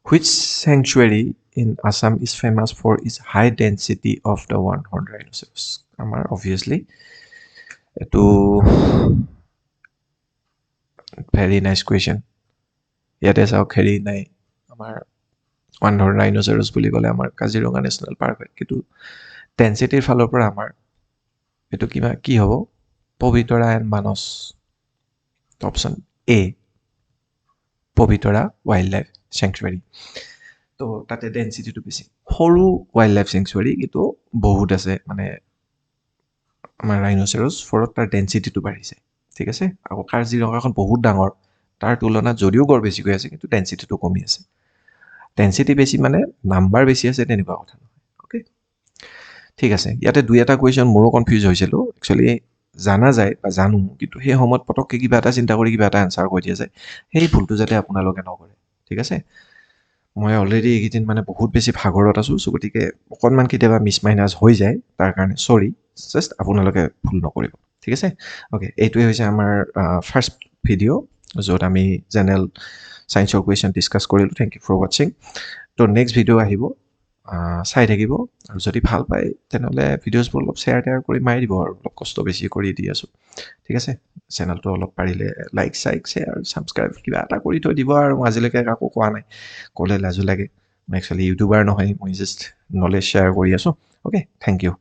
Which sanctuary in Assam is famous for its high density of the one-horned rhinoceros? Amar obviously to very nice question. Yate sao kheri nai amar one-horned rhinoceros boli gole amar Kaziranga National Park hoy kitu density falor pora amar etu kiba ki hobo Pobitora and Manos. Option A Pobitora Wildlife Sanctuary. তো তাতে ডেন্সিটিটো বেছি সৰু wild life স্যাংচুয়াৰি কিন্তু বহুত আছে মানে আমাৰ ৰাইনোচেৰাছ ফৰত তাৰ ডেন্সিটিটো বাঢ়িছে ঠিক আছে আকৌ কাজিৰঙাখন বহুত ডাঙৰ তাৰ তুলনাত যদিও গড় বেছি গৈ আছে কিন্তু ডেন্সিটিটো কমি আছে ডেন্সিটি বেছি মানে নাম্বাৰ বেছি আছে তেনেকুৱা কথা নহয় ওকে ঠিক আছে ইয়াতে দুই এটা কুৱেশ্যন মোৰো কনফিউজ হৈছিলোঁ একচুৱেলি জানা যায় বা জানো কিন্তু সেই সময়ত পটককৈ কিবা এটা চিন্তা কৰি কিবা এটা এনচাৰ কৈ দিয়া যায় সেই ভুলটো যাতে আপোনালোকে নকৰে ঠিক আছে মই অলৰেডি এইকেইদিন মানে বহুত বেছি ভাগৰত আছোঁ চ' গতিকে অকণমান কেতিয়াবা মিছ মাইনাছ হৈ যায় তাৰ কাৰণে চৰি জাষ্ট আপোনালোকে ভুল নকৰিব ঠিক আছে অ'কে এইটোৱে হৈছে আমাৰ ফাৰ্ষ্ট ভিডিঅ' য'ত আমি জেনেৰেল ছায়েন্সৰ কুৱেশ্যন ডিছকাছ কৰিলোঁ থেংক ইউ ফৰ ৱাচিং তো নেক্সট ভিডিঅ' আহিব চাই থাকিব আৰু যদি ভাল পায় তেনেহ'লে ভিডিঅ'জবোৰ অলপ শ্বেয়াৰ কৰি মাৰি দিব আৰু অলপ কষ্ট বেছি কৰি দি আছোঁ ঠিক আছে চেনেলটো অলপ পাৰিলে লাইক শ্বেয়াৰ ছাবস্ক্ৰাইব কিবা এটা কৰি থৈ দিব আৰু মই আজিলৈকে কাকো কোৱা নাই ক'লে লাজো লাগে মই একচুৱেলি ইউটিউবাৰ নহয় মই জাষ্ট নলেজ শ্বেয়াৰ কৰি আছোঁ অ'কে থেংক ইউ